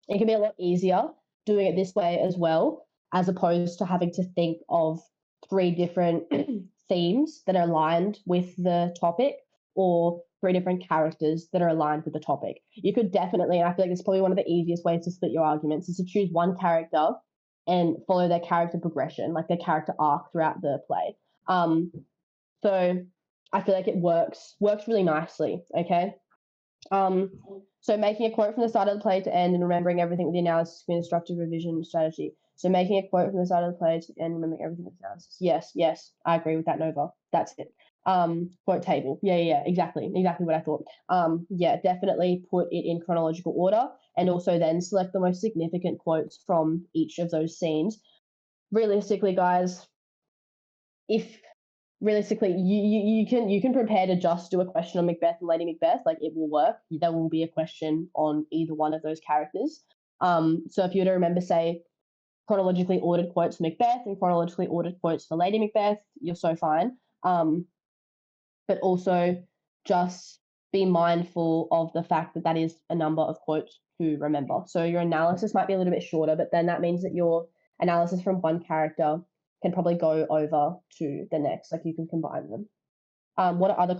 It can be a lot easier doing it this way as well, as opposed to having to think of 3 different themes that are aligned with the topic or 3 different characters that are aligned with the topic. You could definitely, and I feel like it's probably one of the easiest ways to split your arguments, is to choose one character and follow their character progression, like their character arc throughout the play. So I feel like it works really nicely, okay? So making a quote from the start of the play to end and remembering everything with the analysis being instructive revision strategy. So making a quote from the start of the play to end and remembering everything with the analysis. Yes, I agree with that, Nova. That's it. Quote table. Yeah, exactly what I thought. Yeah, definitely put it in chronological order and also then select the most significant quotes from each of those scenes. Realistically, guys, you can prepare to just do a question on Macbeth and Lady Macbeth, like it will work. There will be a question on either one of those characters. So if you were to remember, say, chronologically ordered quotes for Macbeth and chronologically ordered quotes for Lady Macbeth, you're so fine. But also just be mindful of the fact that that is a number of quotes to remember. So your analysis might be a little bit shorter, but then that means that your analysis from one character can probably go over to the next, like you can combine them. What are other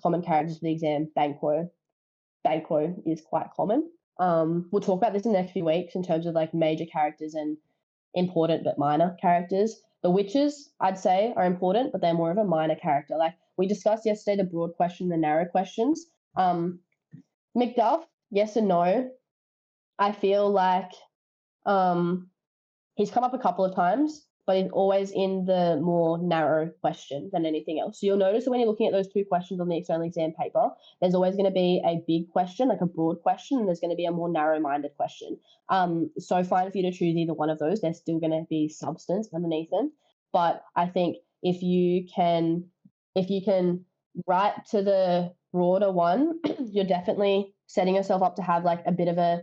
common characters for the exam? Banquo. Banquo is quite common. We'll talk about this in the next few weeks in terms of like major characters and important but minor characters. The witches, I'd say, are important, but they're more of a minor character. Like we discussed yesterday, the broad question, the narrow questions. Macduff, yes and no. I feel like he's come up a couple of times, but he's always in the more narrow question than anything else. So you'll notice that when you're looking at those 2 questions on the external exam paper, there's always going to be a big question, like a broad question, and there's going to be a more narrow-minded question. So fine for you to choose either one of those. There's still going to be substance underneath them. But I think if you can write to the broader one, you're definitely setting yourself up to have like a bit of a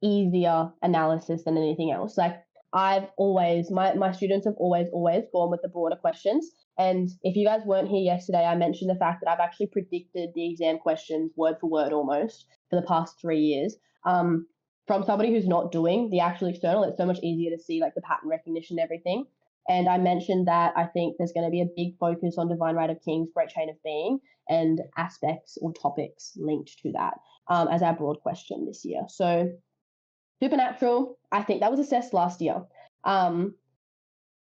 easier analysis than anything else. Like I've always, my students have always gone with the broader questions. And if you guys weren't here yesterday, I mentioned the fact that I've actually predicted the exam questions word for word almost for the past 3 years. From somebody who's not doing the actual external, it's so much easier to see like the pattern recognition and everything. And I mentioned that I think there's going to be a big focus on Divine Right of Kings, Great Chain of Being, and aspects or topics linked to that as our broad question this year. So Supernatural, I think that was assessed last year.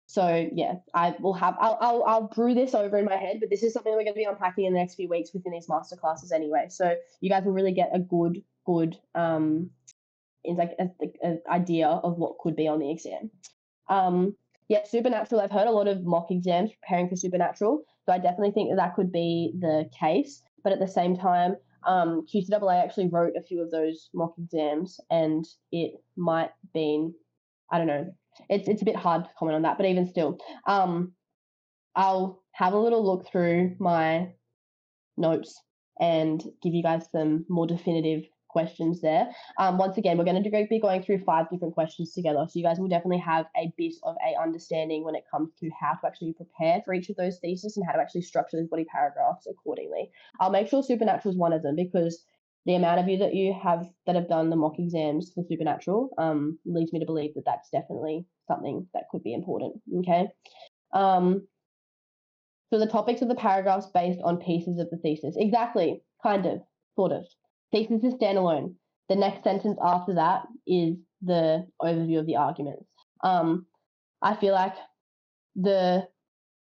So yeah, I'll brew this over in my head, but this is something we're going to be unpacking in the next few weeks within these masterclasses anyway. So you guys will really get a good idea of what could be on the exam. Yeah, Supernatural, I've heard a lot of mock exams preparing for Supernatural, so I definitely think that could be the case. But at the same time, QCAA actually wrote a few of those mock exams, and it might be, I don't know, it's a bit hard to comment on that, but even still, I'll have a little look through my notes and give you guys some more definitive questions there. Once again, we're going to be going through 5 different questions together, so you guys will definitely have a bit of a understanding when it comes to how to actually prepare for each of those theses and how to actually structure those body paragraphs accordingly. I'll make sure Supernatural is one of them because the amount of you that have done the mock exams for Supernatural leads me to believe that that's definitely something that could be important. Okay. So the topics of the paragraphs based on pieces of the thesis. Exactly, kind of, sort of. Thesis is standalone. The next sentence after that is the overview of the arguments. I feel like the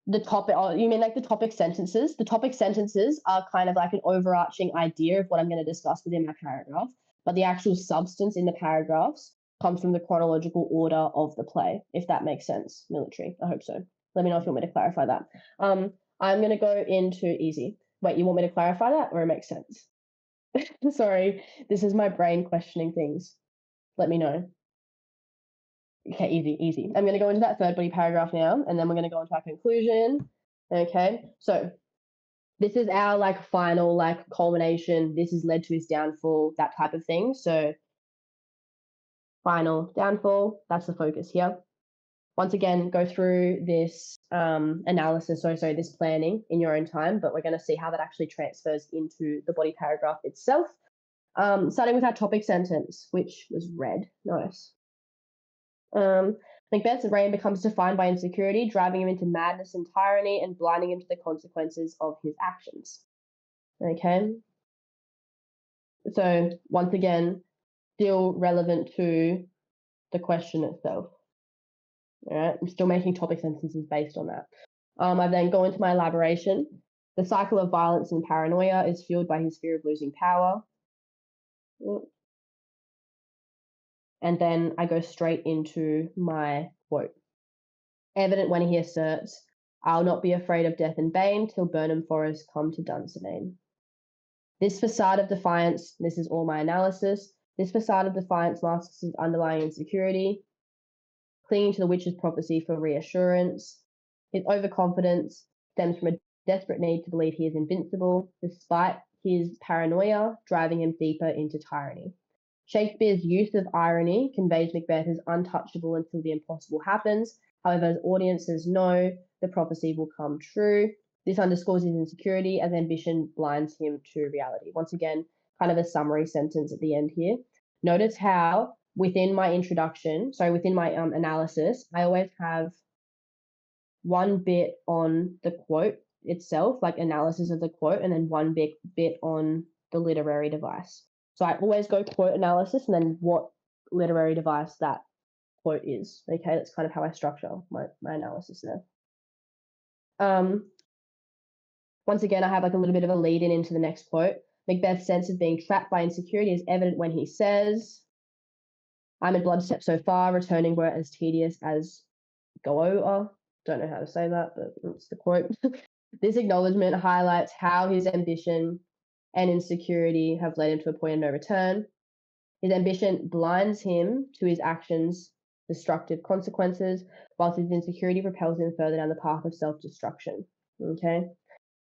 The topic, oh, you mean like the topic sentences? The topic sentences are kind of like an overarching idea of what I'm going to discuss within my paragraph, but the actual substance in the paragraphs comes from the chronological order of the play, if that makes sense, military. I hope so. Let me know if you want me to clarify that. I'm going to go into easy. Wait, you want me to clarify that or it makes sense? Sorry, this is my brain questioning things. Let me know. Okay, easy. I'm going to go into that third body paragraph now, and then we're going to go into our conclusion. Okay, so this is our like final like culmination. This has led to his downfall, that type of thing. So final downfall, that's the focus here. Once again, go through this analysis, sorry, this planning in your own time, but we're going to see how that actually transfers into the body paragraph itself. Starting with our topic sentence, which was red. Nice. Macbeth's reign becomes defined by insecurity, driving him into madness and tyranny and blinding him to the consequences of his actions. Okay. So once again, still relevant to the question itself. All right. I'm still making topic sentences based on that. I then go into my elaboration. The cycle of violence and paranoia is fueled by his fear of losing power. And then I go straight into my quote. Evident when he asserts, I'll not be afraid of death and bane till Burnham Forest come to Dunsinane. This facade of defiance, this is all my analysis, this facade of defiance masks his underlying insecurity, clinging to the witch's prophecy for reassurance. His overconfidence stems from a desperate need to believe he is invincible, despite his paranoia driving him deeper into tyranny. Shakespeare's use of irony conveys Macbeth as untouchable until the impossible happens. However, as audiences know, the prophecy will come true. This underscores his insecurity as ambition blinds him to reality. Once again, kind of a summary sentence at the end here. Notice how within my analysis, I always have one bit on the quote itself, like analysis of the quote, and then one bit on the literary device. So I always go quote analysis and then what literary device that quote is. Okay, that's kind of how I structure my analysis there. Once again, I have like a little bit of a lead in into the next quote. Macbeth's sense of being trapped by insecurity is evident when he says, I'm in blood step so far, returning were as tedious as go-o. Don't know how to say that, but that's the quote. This acknowledgement highlights how his ambition and insecurity have led him to a point of no return. His ambition blinds him to his actions' destructive consequences, whilst his insecurity propels him further down the path of self-destruction. Okay.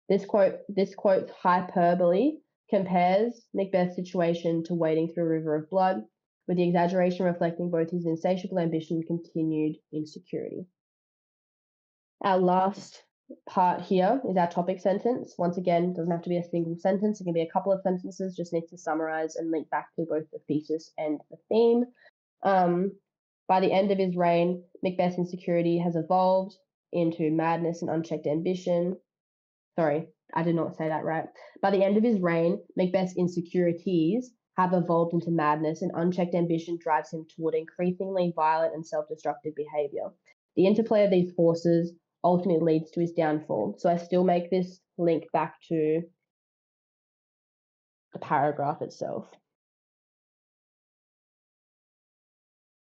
This quote's hyperbole compares Macbeth's situation to wading through a river of blood, with the exaggeration reflecting both his insatiable ambition and continued insecurity. Our last part here is our topic sentence. Once again, doesn't have to be a single sentence. It can be a couple of sentences, just needs to summarize and link back to both the thesis and the theme. By the end of his reign, Macbeth's insecurity has evolved into madness and unchecked ambition. Sorry, I did not say that right. By the end of his reign, Macbeth's insecurities have evolved into madness, and unchecked ambition drives him toward increasingly violent and self-destructive behavior. The interplay of these forces ultimately leads to his downfall. So I still make this link back to the paragraph itself.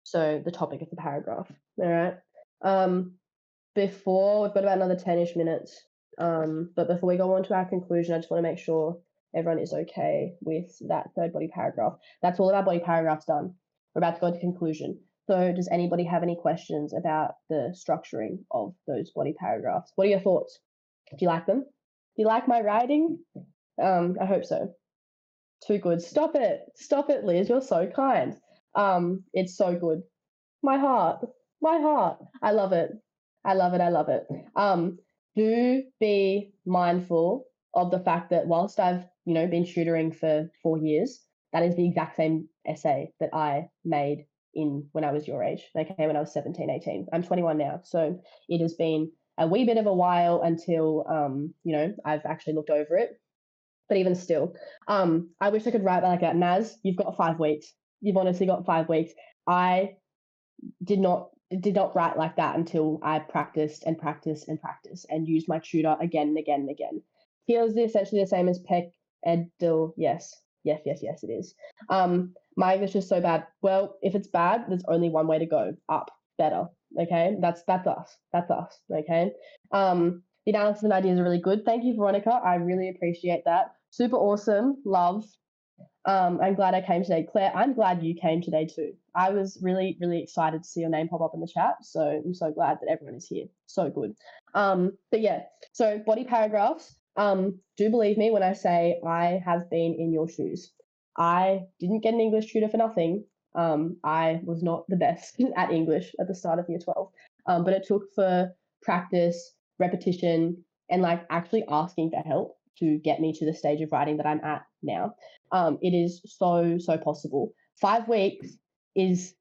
So the topic of the paragraph. All right. Before, we've got about another 10-ish minutes. But before we go on to our conclusion, I just want to make sure everyone is okay with that third body paragraph. That's all of our body paragraphs done. We're about to go into conclusion. So does anybody have any questions about the structuring of those body paragraphs? What are your thoughts? Do you like them? Do you like my writing? I hope so. Too good. Stop it, Liz. You're so kind. It's so good. My heart. I love it. Do be mindful of the fact that whilst I've, been tutoring for 4 years, that is the exact same essay that I made when I was your age, okay, when I was 17, 18. I'm 21 now. So it has been a wee bit of a while until, I've actually looked over it. But even still, I wish I could write like that. Naz, you've got 5 weeks. You've honestly got 5 weeks. I did not did not write like that until I practiced and practiced and practiced and used my tutor again and again and again. Here is essentially the same as Peck Edil. Yes, yes, yes, yes, it is. My English is so bad. Well, if it's bad, there's only one way to go: up, better. Okay, that's us. That's us. Okay. The analysis and ideas are really good. Thank you, Veronica. I really appreciate that. Super awesome. Love. I'm glad I came today. Claire, I'm glad you came today too. I was really, really excited to see your name pop up in the chat. So I'm so glad that everyone is here. So good. But yeah, so body paragraphs. Do believe me when I say I have been in your shoes. I didn't get an English tutor for nothing. I was not the best at English at the start of year 12. But it took for practice, repetition, and like actually asking for help to get me to the stage of writing that I'm at now. It is so possible. 5 weeks is,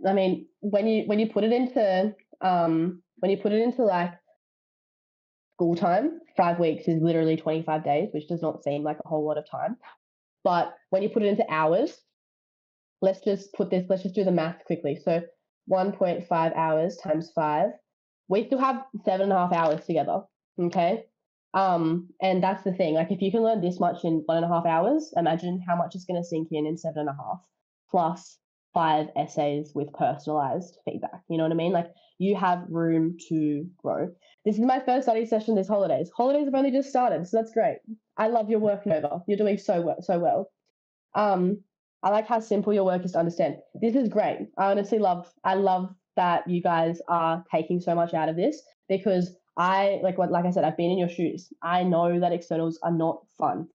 I mean, when you put it into like school time, 5 weeks is literally 25 days, which does not seem like a whole lot of time. But when you put it into hours, let's just do the math quickly. So 1.5 hours times 5, we still have 7.5 hours together. Okay. And that's the thing. Like, if you can learn this much in 1.5 hours, imagine how much is going to sink in 7.5, plus 5 essays with personalized feedback. You know what I mean? Like, you have room to grow. This is my first study session this holidays. Holidays have only just started, so that's great. I love your work, Nova. You're doing so well. I like how simple your work is to understand. This is great. I honestly love that you guys are taking so much out of this, because like I said, I've been in your shoes. I know that externals are not fun.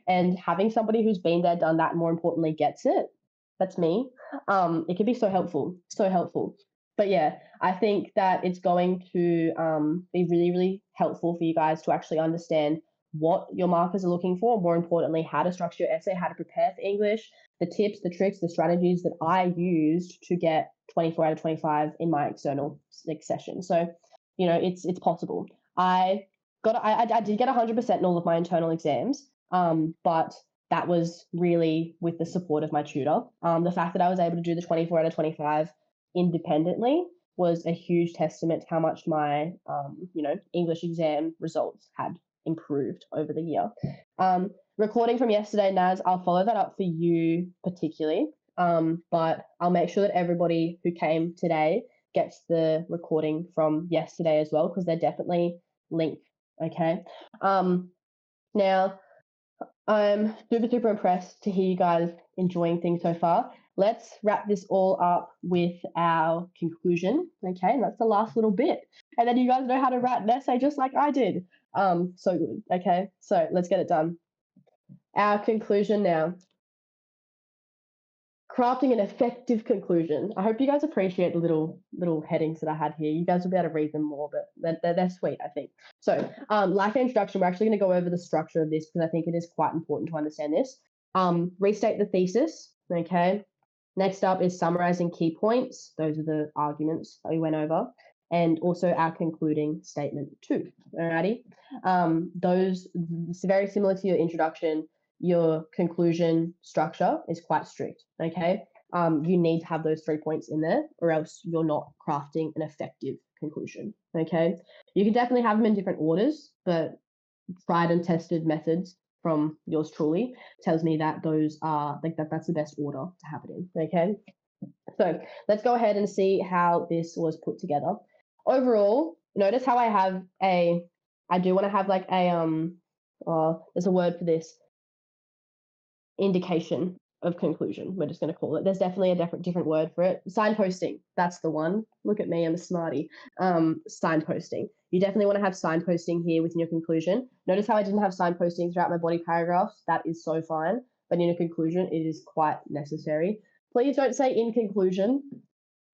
And having somebody who's been there, done that, and more importantly, gets it, that's me, it can be so helpful. So helpful. But yeah, I think that it's going to be really, really helpful for you guys to actually understand what your markers are looking for, more importantly, how to structure your essay, how to prepare for English, the tips, the tricks, the strategies that I used to get 24 out of 25 in my external session. So, it's possible. I did get 100% in all of my internal exams, but that was really with the support of my tutor. The fact that I was able to do the 24 out of 25 independently was a huge testament to how much my, English exam results had improved over the year. Recording from yesterday, Naz, I'll follow that up for you particularly, but I'll make sure that everybody who came today gets the recording from yesterday as well, because they're definitely linked. Okay. Now, I'm super impressed to hear you guys enjoying things so far. Let's wrap this all up with our conclusion. Okay, and that's the last little bit. And then you guys know how to write an essay just like I did. So good. Okay, so let's get it done. Our conclusion now. Crafting an effective conclusion. I hope you guys appreciate the little headings that I had here. You guys will be able to read them more, but they're sweet, I think. So, like an introduction, we're actually going to go over the structure of this, because I think it is quite important to understand this. Restate the thesis. Okay. Next up is summarizing key points. Those are the arguments that we went over, and also our concluding statement too. Alrighty. Those, very similar to your introduction. Your conclusion structure is quite strict. Okay. You need to have those 3 points in there, or else you're not crafting an effective conclusion. Okay. You can definitely have them in different orders, but tried and tested methods from yours truly tells me that those are that's the best order to have it in. Okay. So let's go ahead and see how this was put together. Overall, notice how I do want to have like a there's a word for this, indication of conclusion, we're just going to call it. There's definitely a different word for it. Signposting, that's the one. Look at me, I'm a smarty. Signposting. You definitely want to have signposting here within your conclusion. Notice how I didn't have signposting throughout my body paragraphs. That is so fine. But in a conclusion, it is quite necessary. Please don't say in conclusion.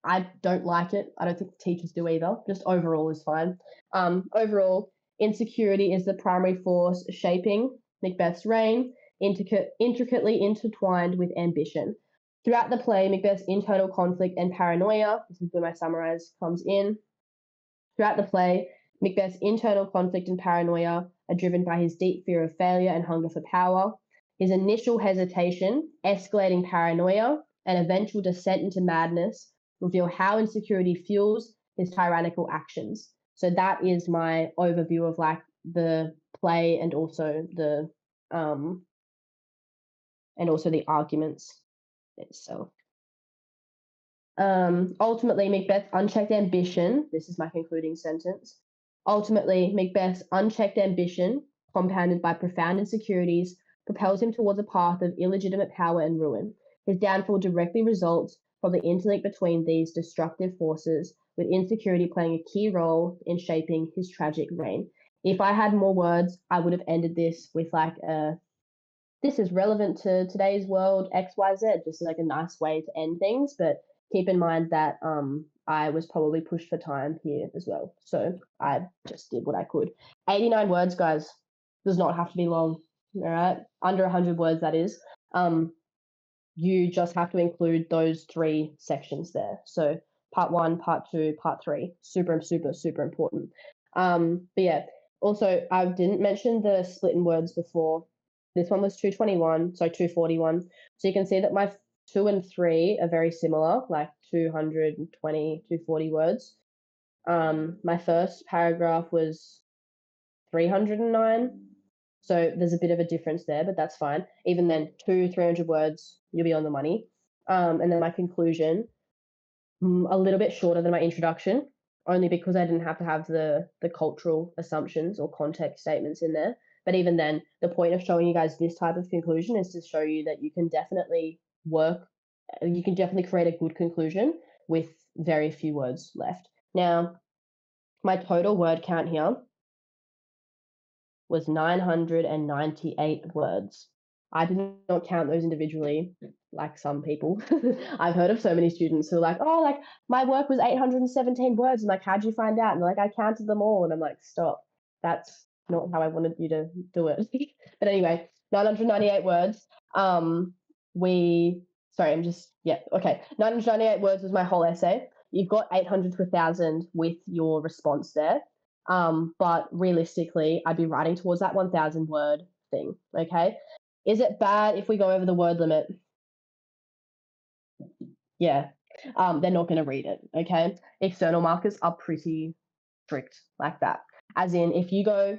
I don't like it. I don't think teachers do either. Just overall is fine. Overall, insecurity is the primary force shaping Macbeth's reign, intricately intertwined with ambition. Throughout the play, Macbeth's internal conflict and paranoia, this is where my summarize comes in. Throughout the play, Macbeth's internal conflict and paranoia are driven by his deep fear of failure and hunger for power, his initial hesitation, escalating paranoia, and eventual descent into madness reveal how insecurity fuels his tyrannical actions. So that is my overview of like the play and also the arguments itself. Ultimately, Macbeth's unchecked ambition, this is my concluding sentence. Ultimately, Macbeth's unchecked ambition, compounded by profound insecurities, propels him towards a path of illegitimate power and ruin. His downfall directly results from the interlink between these destructive forces, with insecurity playing a key role in shaping his tragic reign. If I had more words, I would have ended this with like this is relevant to today's world, XYZ, just like a nice way to end things. But keep in mind that I was probably pushed for time here as well. So I just did what I could. 89 words, guys. Does not have to be long. All right. Under 100 words, that is. You just have to include those 3 sections there. So part 1, part 2, part 3. Super, super, super important. But yeah, also, I didn't mention the split in words before. This one was 221, so 241. So you can see that my 2 and 3 are very similar, like 220, 240 words. My first paragraph was 309. So there's a bit of a difference there, but that's fine. Even then, 300 words, you'll be on the money. And then my conclusion, a little bit shorter than my introduction, only because I didn't have to have the cultural assumptions or context statements in there. But even then, the point of showing you guys this type of conclusion is to show you that you can definitely create a good conclusion with very few words left. Now, my total word count here was 998 words. I did not count those individually like some people. I've heard of so many students who are like, oh, like my work was 817 words. I'm like, how'd you find out? And they're like, I counted them all. And I'm like, stop. That's not how I wanted you to do it. But anyway, 998 words. 998 words was my whole essay. You've got 800 to 1,000 with your response there. But realistically, I'd be writing towards that 1,000 word thing. Okay. Is it bad if we go over the word limit? Yeah. They're not going to read it. Okay. External markers are pretty strict like that. As in, if you go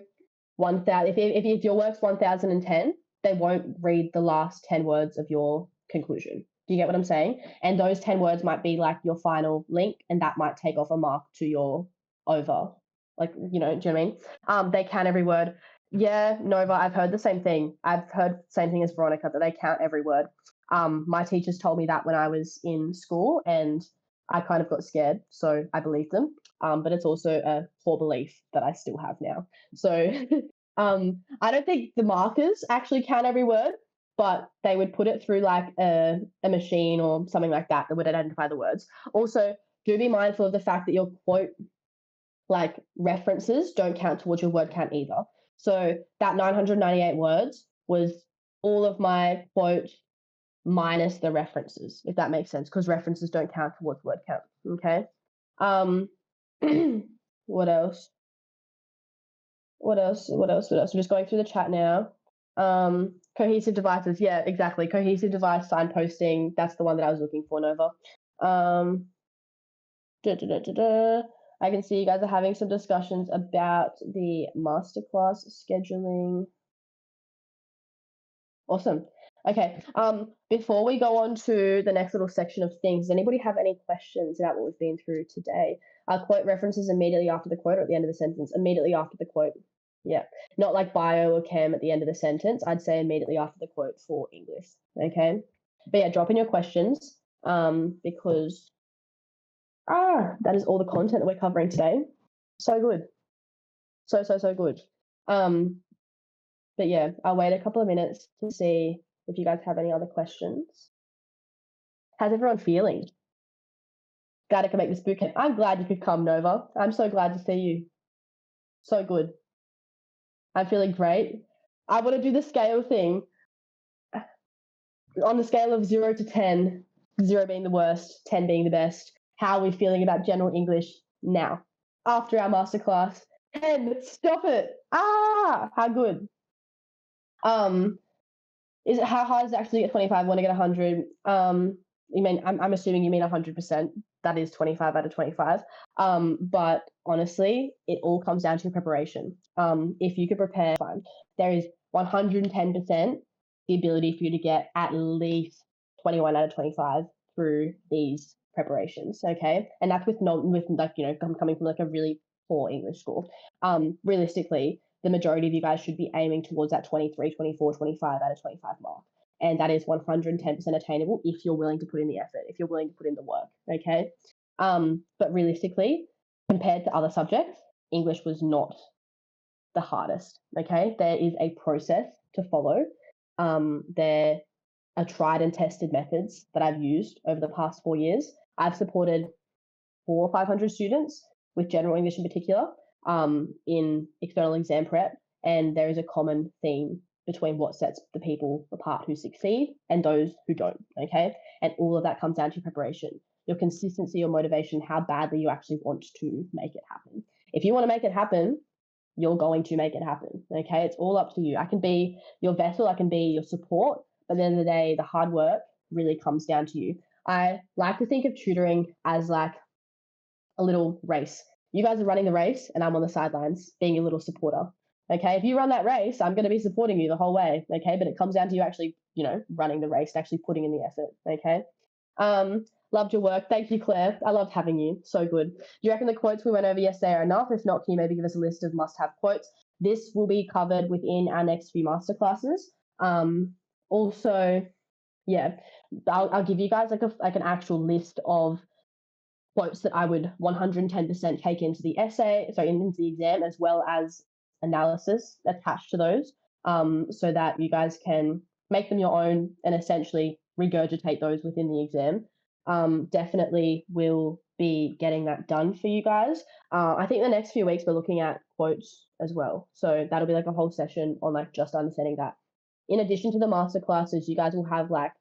1,000, if your work's 1,010, they won't read the last 10 words of your conclusion. Do you get what I'm saying? And those 10 words might be like your final link, and that might take off a mark to your over. Like, do you know what I mean? They count every word. Yeah, Nova, I've heard the same thing. I've heard the same thing as Veronica, that they count every word. My teachers told me that when I was in school, and I kind of got scared, so I believed them. But it's also a poor belief that I still have now. So I don't think the markers actually count every word, but they would put it through like a machine or something like that that would identify the words. Also, do be mindful of the fact that your quote like references don't count towards your word count either. So that 998 words was all of my quote minus the references, if that makes sense, because references don't count towards word count. Okay. What else? I'm just going through the chat now. Cohesive devices. Yeah, exactly. Cohesive device signposting. That's the one that I was looking for, Nova. I can see you guys are having some discussions about the masterclass scheduling. Awesome. Okay. Before we go on to the next little section of things, does anybody have any questions about what we've been through today? Quote references immediately after the quote or at the end of the sentence? Immediately after the quote. Yeah. Not like bio or chem at the end of the sentence. I'd say immediately after the quote for English. Okay. But yeah, drop in your questions because that is all the content that we're covering today. So good. So good. But yeah, I'll wait a couple of minutes to see if you guys have any other questions. How's everyone feeling? Glad I can make this bootcamp. I'm glad you could come, Nova. I'm so glad to see you. So good. I'm feeling great. I want to do the scale thing. On the scale of 0 to 10, 0 being the worst, 10 being the best, how are we feeling about general English now? After our masterclass. 10, stop it. How good. Is it how hard is it actually to get 25? I want to get 100. You mean, I'm assuming you mean 100%. That is 25 out of 25. But honestly, it all comes down to preparation. If you could prepare, fine. There is 110% the ability for you to get at least 21 out of 25 through these preparations. Okay, and that's with like, you know, coming from like a really poor English school. Realistically, the majority of you guys should be aiming towards that 23, 24, 25 out of 25 mark. And that is 110% attainable if you're willing to put in the effort, if you're willing to put in the work. Okay. But realistically, compared to other subjects, English was not the hardest. Okay. There is a process to follow. There are tried and tested methods that I've used over the past 4 years. I've supported 400 or 500 students with general English in particular in external exam prep. And there is a common theme between what sets the people apart who succeed and those who don't, okay? And all of that comes down to preparation, your consistency, your motivation, how badly you actually want to make it happen. If you want to make it happen, you're going to make it happen, okay? It's all up to you. I can be your vessel, I can be your support, but at the end of the day, the hard work really comes down to you. I like to think of tutoring as like a little race. You guys are running the race and I'm on the sidelines being a little supporter. Okay, if you run that race, I'm going to be supporting you the whole way. Okay, but it comes down to you actually, you know, running the race, actually putting in the effort. Okay. Loved your work. Thank you, Claire. I loved having you. So good. Do you reckon the quotes we went over yesterday are enough? If not, can you maybe give us a list of must-have quotes? This will be covered within our next few masterclasses. Also, yeah, I'll give you guys like an actual list of quotes that I would 110% take into the essay, so into the exam, as well as analysis attached to those, so that you guys can make them your own and essentially regurgitate those within the exam. Definitely will be getting that done for you guys. I think the next few weeks we're looking at quotes as well. So that'll be like a whole session on like just understanding that. In addition to the master classes, you guys will have like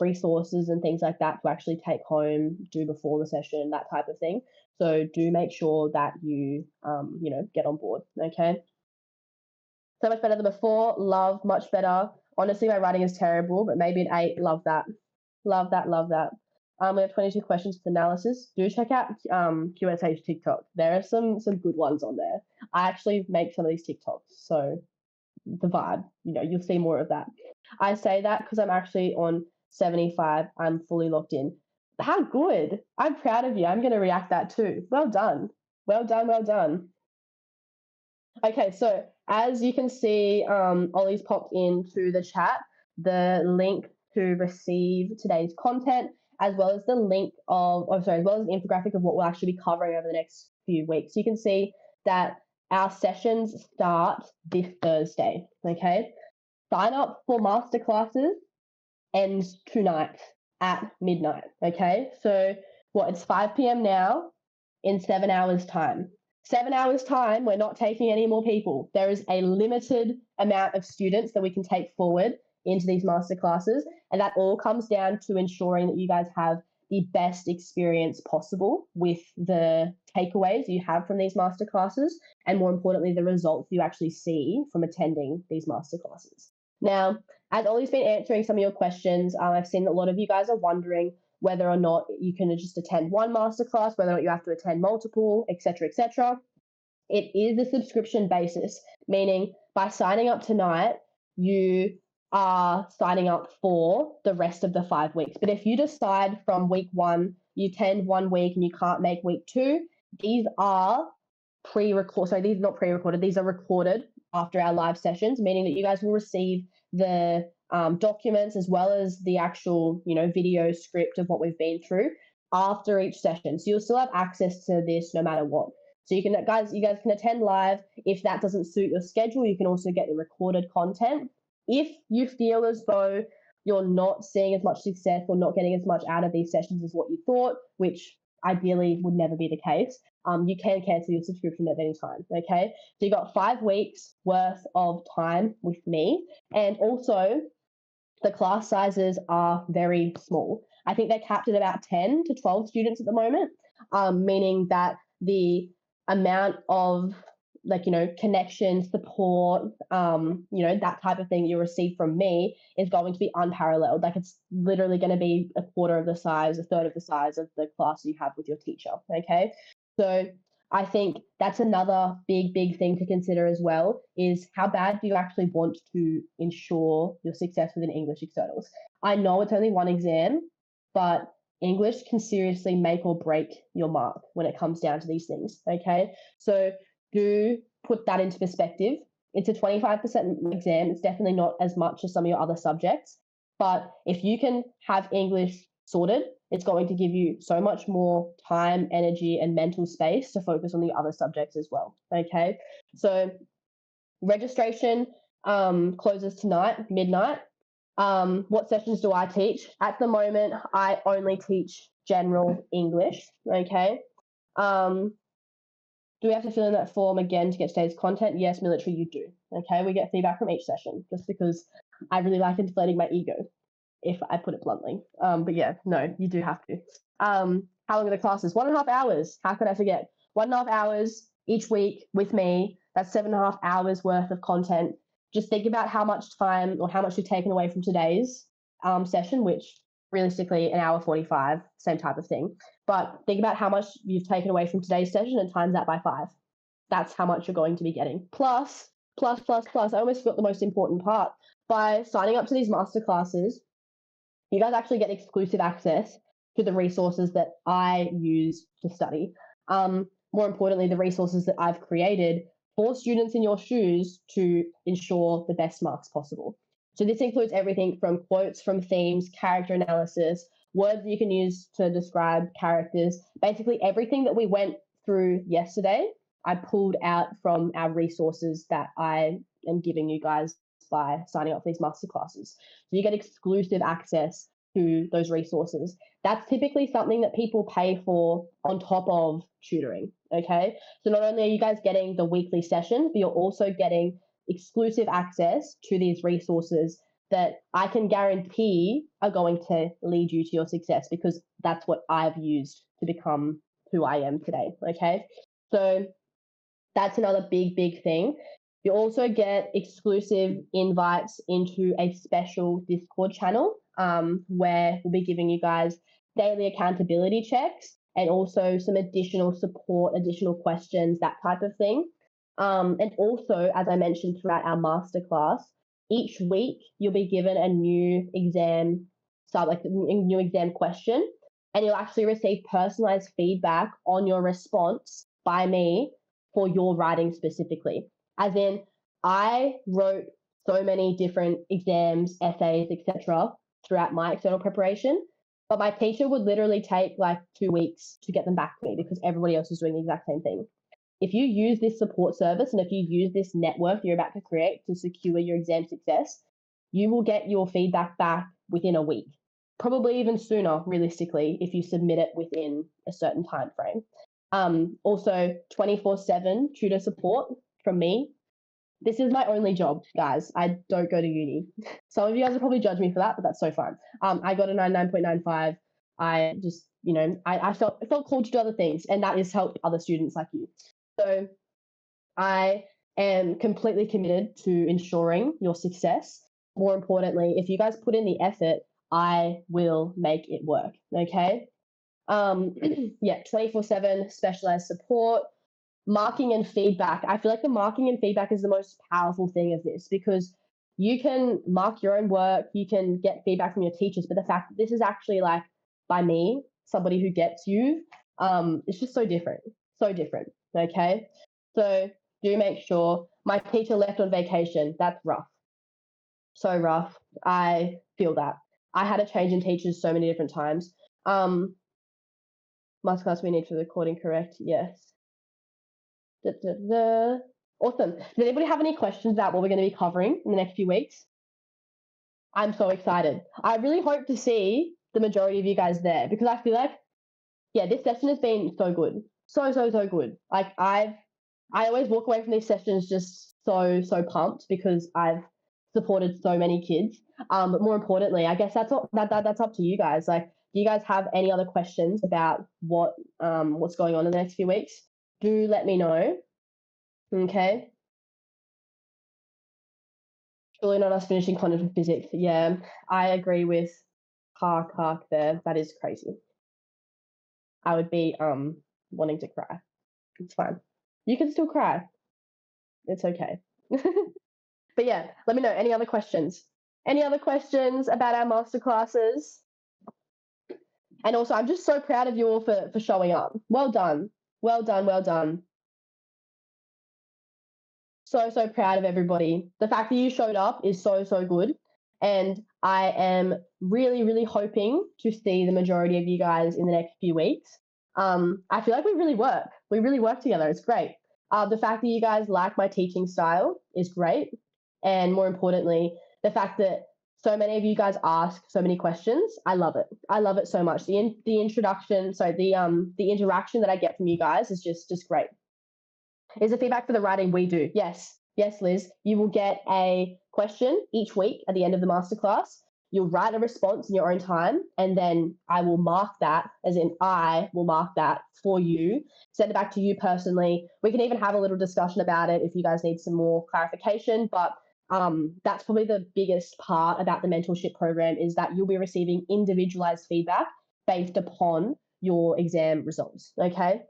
resources and things like that to actually take home, do before the session, that type of thing. So do make sure that you, you know, get on board. Okay. So much better than before. Love, much better. Honestly, my writing is terrible, but maybe an 8. Love that. Love that. Love that. We have 22 questions for analysis. Do check out QSH TikTok. There are some good ones on there. I actually make some of these TikToks, so the vibe, you know, you'll see more of that. I say that because I'm actually on 75. I'm fully locked in. How good. I'm proud of you. I'm going to react that too. Well done. Well done. Well done. Okay, so as you can see, Ollie's popped into the chat the link to receive today's content, as well as the link of, as well as the infographic of what we'll actually be covering over the next few weeks. You can see that our sessions start this Thursday, okay? Sign up for masterclasses ends tonight at midnight, okay? So it's 5 p.m. now, in 7 hours time. 7 hours time, we're not taking any more people. There is a limited amount of students that we can take forward into these masterclasses, and that all comes down to ensuring that you guys have the best experience possible with the takeaways you have from these masterclasses, and more importantly, the results you actually see from attending these masterclasses. Now, as Ollie's been answering some of your questions, I've seen that a lot of you guys are wondering whether or not you can just attend one masterclass, whether or not you have to attend multiple, etc., etc. It is a subscription basis, meaning by signing up tonight, you are signing up for the rest of the 5 weeks. But if you decide from week 1, you attend 1 week and you can't make week 2, these are pre-recorded. So these are not pre-recorded, these are recorded after our live sessions, meaning that you guys will receive the documents as well as the actual, you know, video script of what we've been through after each session. So you'll still have access to this no matter what. So you guys can attend live. If that doesn't suit your schedule, you can also get the recorded content. If you feel as though you're not seeing as much success or not getting as much out of these sessions as what you thought, which ideally would never be the case, you can cancel your subscription at any time, okay? So you got 5 weeks worth of time with me, and also the class sizes are very small. I think they're capped at about 10 to 12 students at the moment, meaning that the amount of like, connection, support, that type of thing you receive from me is going to be unparalleled. Like, it's literally going to be a quarter of the size, a third of the size of the class you have with your teacher. Okay. So I think that's another big thing to consider as well, is how bad do you actually want to ensure your success within English externals? I know it's only one exam, but English can seriously make or break your mark when it comes down to these things. Okay. So do put that into perspective. It's a 25% exam. It's definitely not as much as some of your other subjects. But if you can have English sorted, it's going to give you so much more time, energy, and mental space to focus on the other subjects as well. Okay. So registration closes tonight, midnight. What sessions do I teach? At the moment, I only teach general English. Okay. Do we have to fill in that form again to get today's content? Yes, military, you do. Okay, we get feedback from each session just because I really like inflating my ego, if I put it bluntly. But yeah, no, you do have to. How long are the classes? 1.5 hours. How could I forget? 1.5 hours each week with me. That's 7.5 hours worth of content. Just think about how much time or how much you've taken away from today's session, which realistically an hour 45, same type of thing. But think about how much you've taken away from today's session and times that by 5. That's how much you're going to be getting. Plus, I almost forgot the most important part. By signing up to these masterclasses, you guys actually get exclusive access to the resources that I use to study. More importantly, the resources that I've created for students in your shoes to ensure the best marks possible. So this includes everything from quotes from themes, character analysis, words you can use to describe characters, basically everything that we went through yesterday, I pulled out from our resources that I am giving you guys by signing up for these masterclasses. So you get exclusive access to those resources. That's typically something that people pay for on top of tutoring, okay? So not only are you guys getting the weekly sessions, but you're also getting exclusive access to these resources that I can guarantee are going to lead you to your success, because that's what I've used to become who I am today, okay? So that's another big thing. You also get exclusive invites into a special Discord channel where we'll be giving you guys daily accountability checks and also some additional support, additional questions, that type of thing. And also, as I mentioned throughout our masterclass, each week you'll be given a new exam, a new exam question, and you'll actually receive personalized feedback on your response by me for your writing specifically. As in, I wrote so many different exams, essays, etc. throughout my external preparation, but my teacher would literally take like 2 weeks to get them back to me because everybody else is doing the exact same thing. If you use this support service and if you use this network you're about to create to secure your exam success, you will get your feedback back within a week, probably even sooner, realistically, if you submit it within a certain time frame. Also, 24/7 tutor support from me. This is my only job, guys. I don't go to uni. Some of you guys will probably judge me for that, but that's so fine. I got a 99.95. I just, I felt called to do other things, and that is help other students like you. So I am completely committed to ensuring your success. More importantly, if you guys put in the effort, I will make it work. Okay. 24/7 specialized support, marking and feedback. I feel like the marking and feedback is the most powerful thing of this, because you can mark your own work, you can get feedback from your teachers, but the fact that this is actually like by me, somebody who gets you, it's just so different. Okay. So do make sure. My teacher left on vacation. That's rough. So rough. I feel that. I had a change in teachers so many different times. Masterclass we need for the recording, correct? Yes. Awesome. Does anybody have any questions about what we're going to be covering in the next few weeks? I'm so excited. I really hope to see the majority of you guys there, because I feel like, this session has been so good. So good. Like I always walk away from these sessions just so pumped because I've supported so many kids. But more importantly, I guess that's up to you guys. Like, do you guys have any other questions about what's going on in the next few weeks? Do let me know. Okay. Surely not us finishing quantum physics. Yeah, I agree with Hark there. That is crazy. I would be wanting to cry. It's fine. You can still cry. It's okay. But yeah, let me know. Any other questions? Any other questions about our masterclasses? And also, I'm just so proud of you all for showing up. Well done. Well done. Well done. So proud of everybody. The fact that you showed up is so good. And I am really hoping to see the majority of you guys in the next few weeks. I feel like we really work. We really work together. It's great. The fact that you guys like my teaching style is great. And more importantly, the fact that so many of you guys ask so many questions, I love it. I love it so much. The introduction, the interaction that I get from you guys is just great. Is the feedback for the writing? We do. Yes, Liz. You will get a question each week at the end of the masterclass. You'll write a response in your own time, and then I will mark that, as in I will mark that for you, send it back to you personally. We can even have a little discussion about it if you guys need some more clarification, but that's probably the biggest part about the mentorship program, is that you'll be receiving individualized feedback based upon your exam results, okay?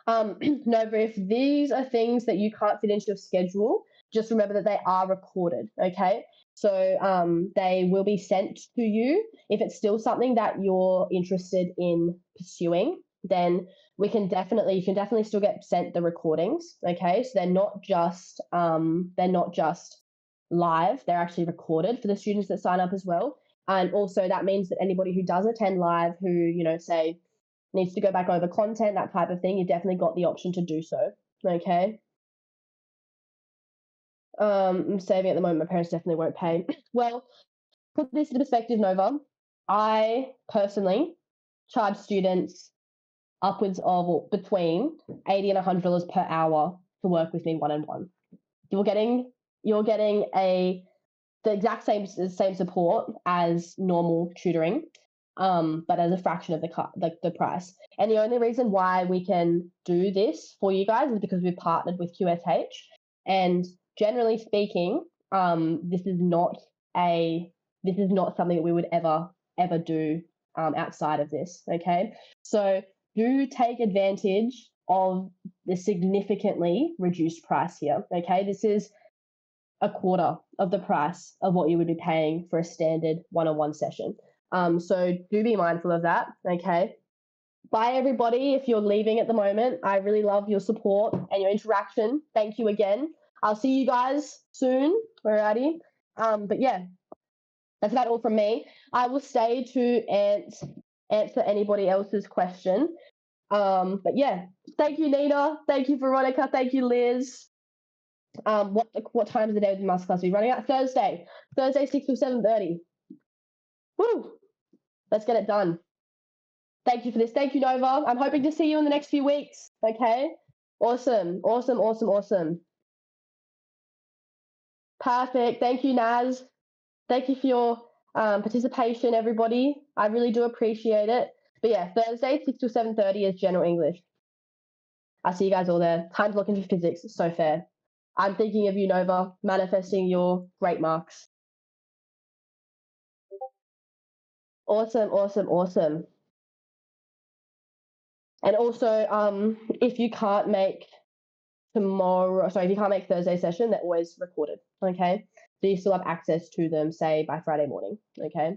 Nova, if these are things that you can't fit into your schedule, just remember that they are recorded, okay? So they will be sent to you. If it's still something that you're interested in pursuing, then you can definitely still get sent the recordings, okay? So they're not just live, they're actually recorded for the students that sign up as well. And also that means that anybody who does attend live, who, say, needs to go back over content, that type of thing, you've definitely got the option to do so, okay? I'm saving at the moment. My parents definitely won't pay. Well, put this into perspective, Nova. I personally charge students upwards of between $80 and $100 per hour to work with me one-on-one. You're getting the exact same support as normal tutoring, but as a fraction of the price. And the only reason why we can do this for you guys is because we've partnered with QSH. And generally speaking, this is not something that we would ever do outside of this. Okay, so do take advantage of the significantly reduced price here. Okay, this is a quarter of the price of what you would be paying for a standard one-on-one session. So do be mindful of that, okay? Bye, everybody. If you're leaving at the moment, I really love your support and your interaction. Thank you again. I'll see you guys soon. Alrighty. But yeah, that's about all from me. I will stay to answer anybody else's question. But yeah, thank you, Nina. Thank you, Veronica. Thank you, Liz. What time of the day is the masterclass be running at? Thursday 6 or 7:30. Woo! Let's get it done. Thank you for this. Thank you, Nova. I'm hoping to see you in the next few weeks. Okay. Awesome. Perfect. Thank you, Naz. Thank you for your participation, everybody. I really do appreciate it. But yeah, Thursday 6 to 7:30 is general English. I'll see you guys all there. Time to look into physics. It's so fair. I'm thinking of you, Nova, manifesting your great marks. Awesome. And also, if you can't make Thursday session, they're always recorded, okay? So you still have access to them, say, by Friday morning, okay?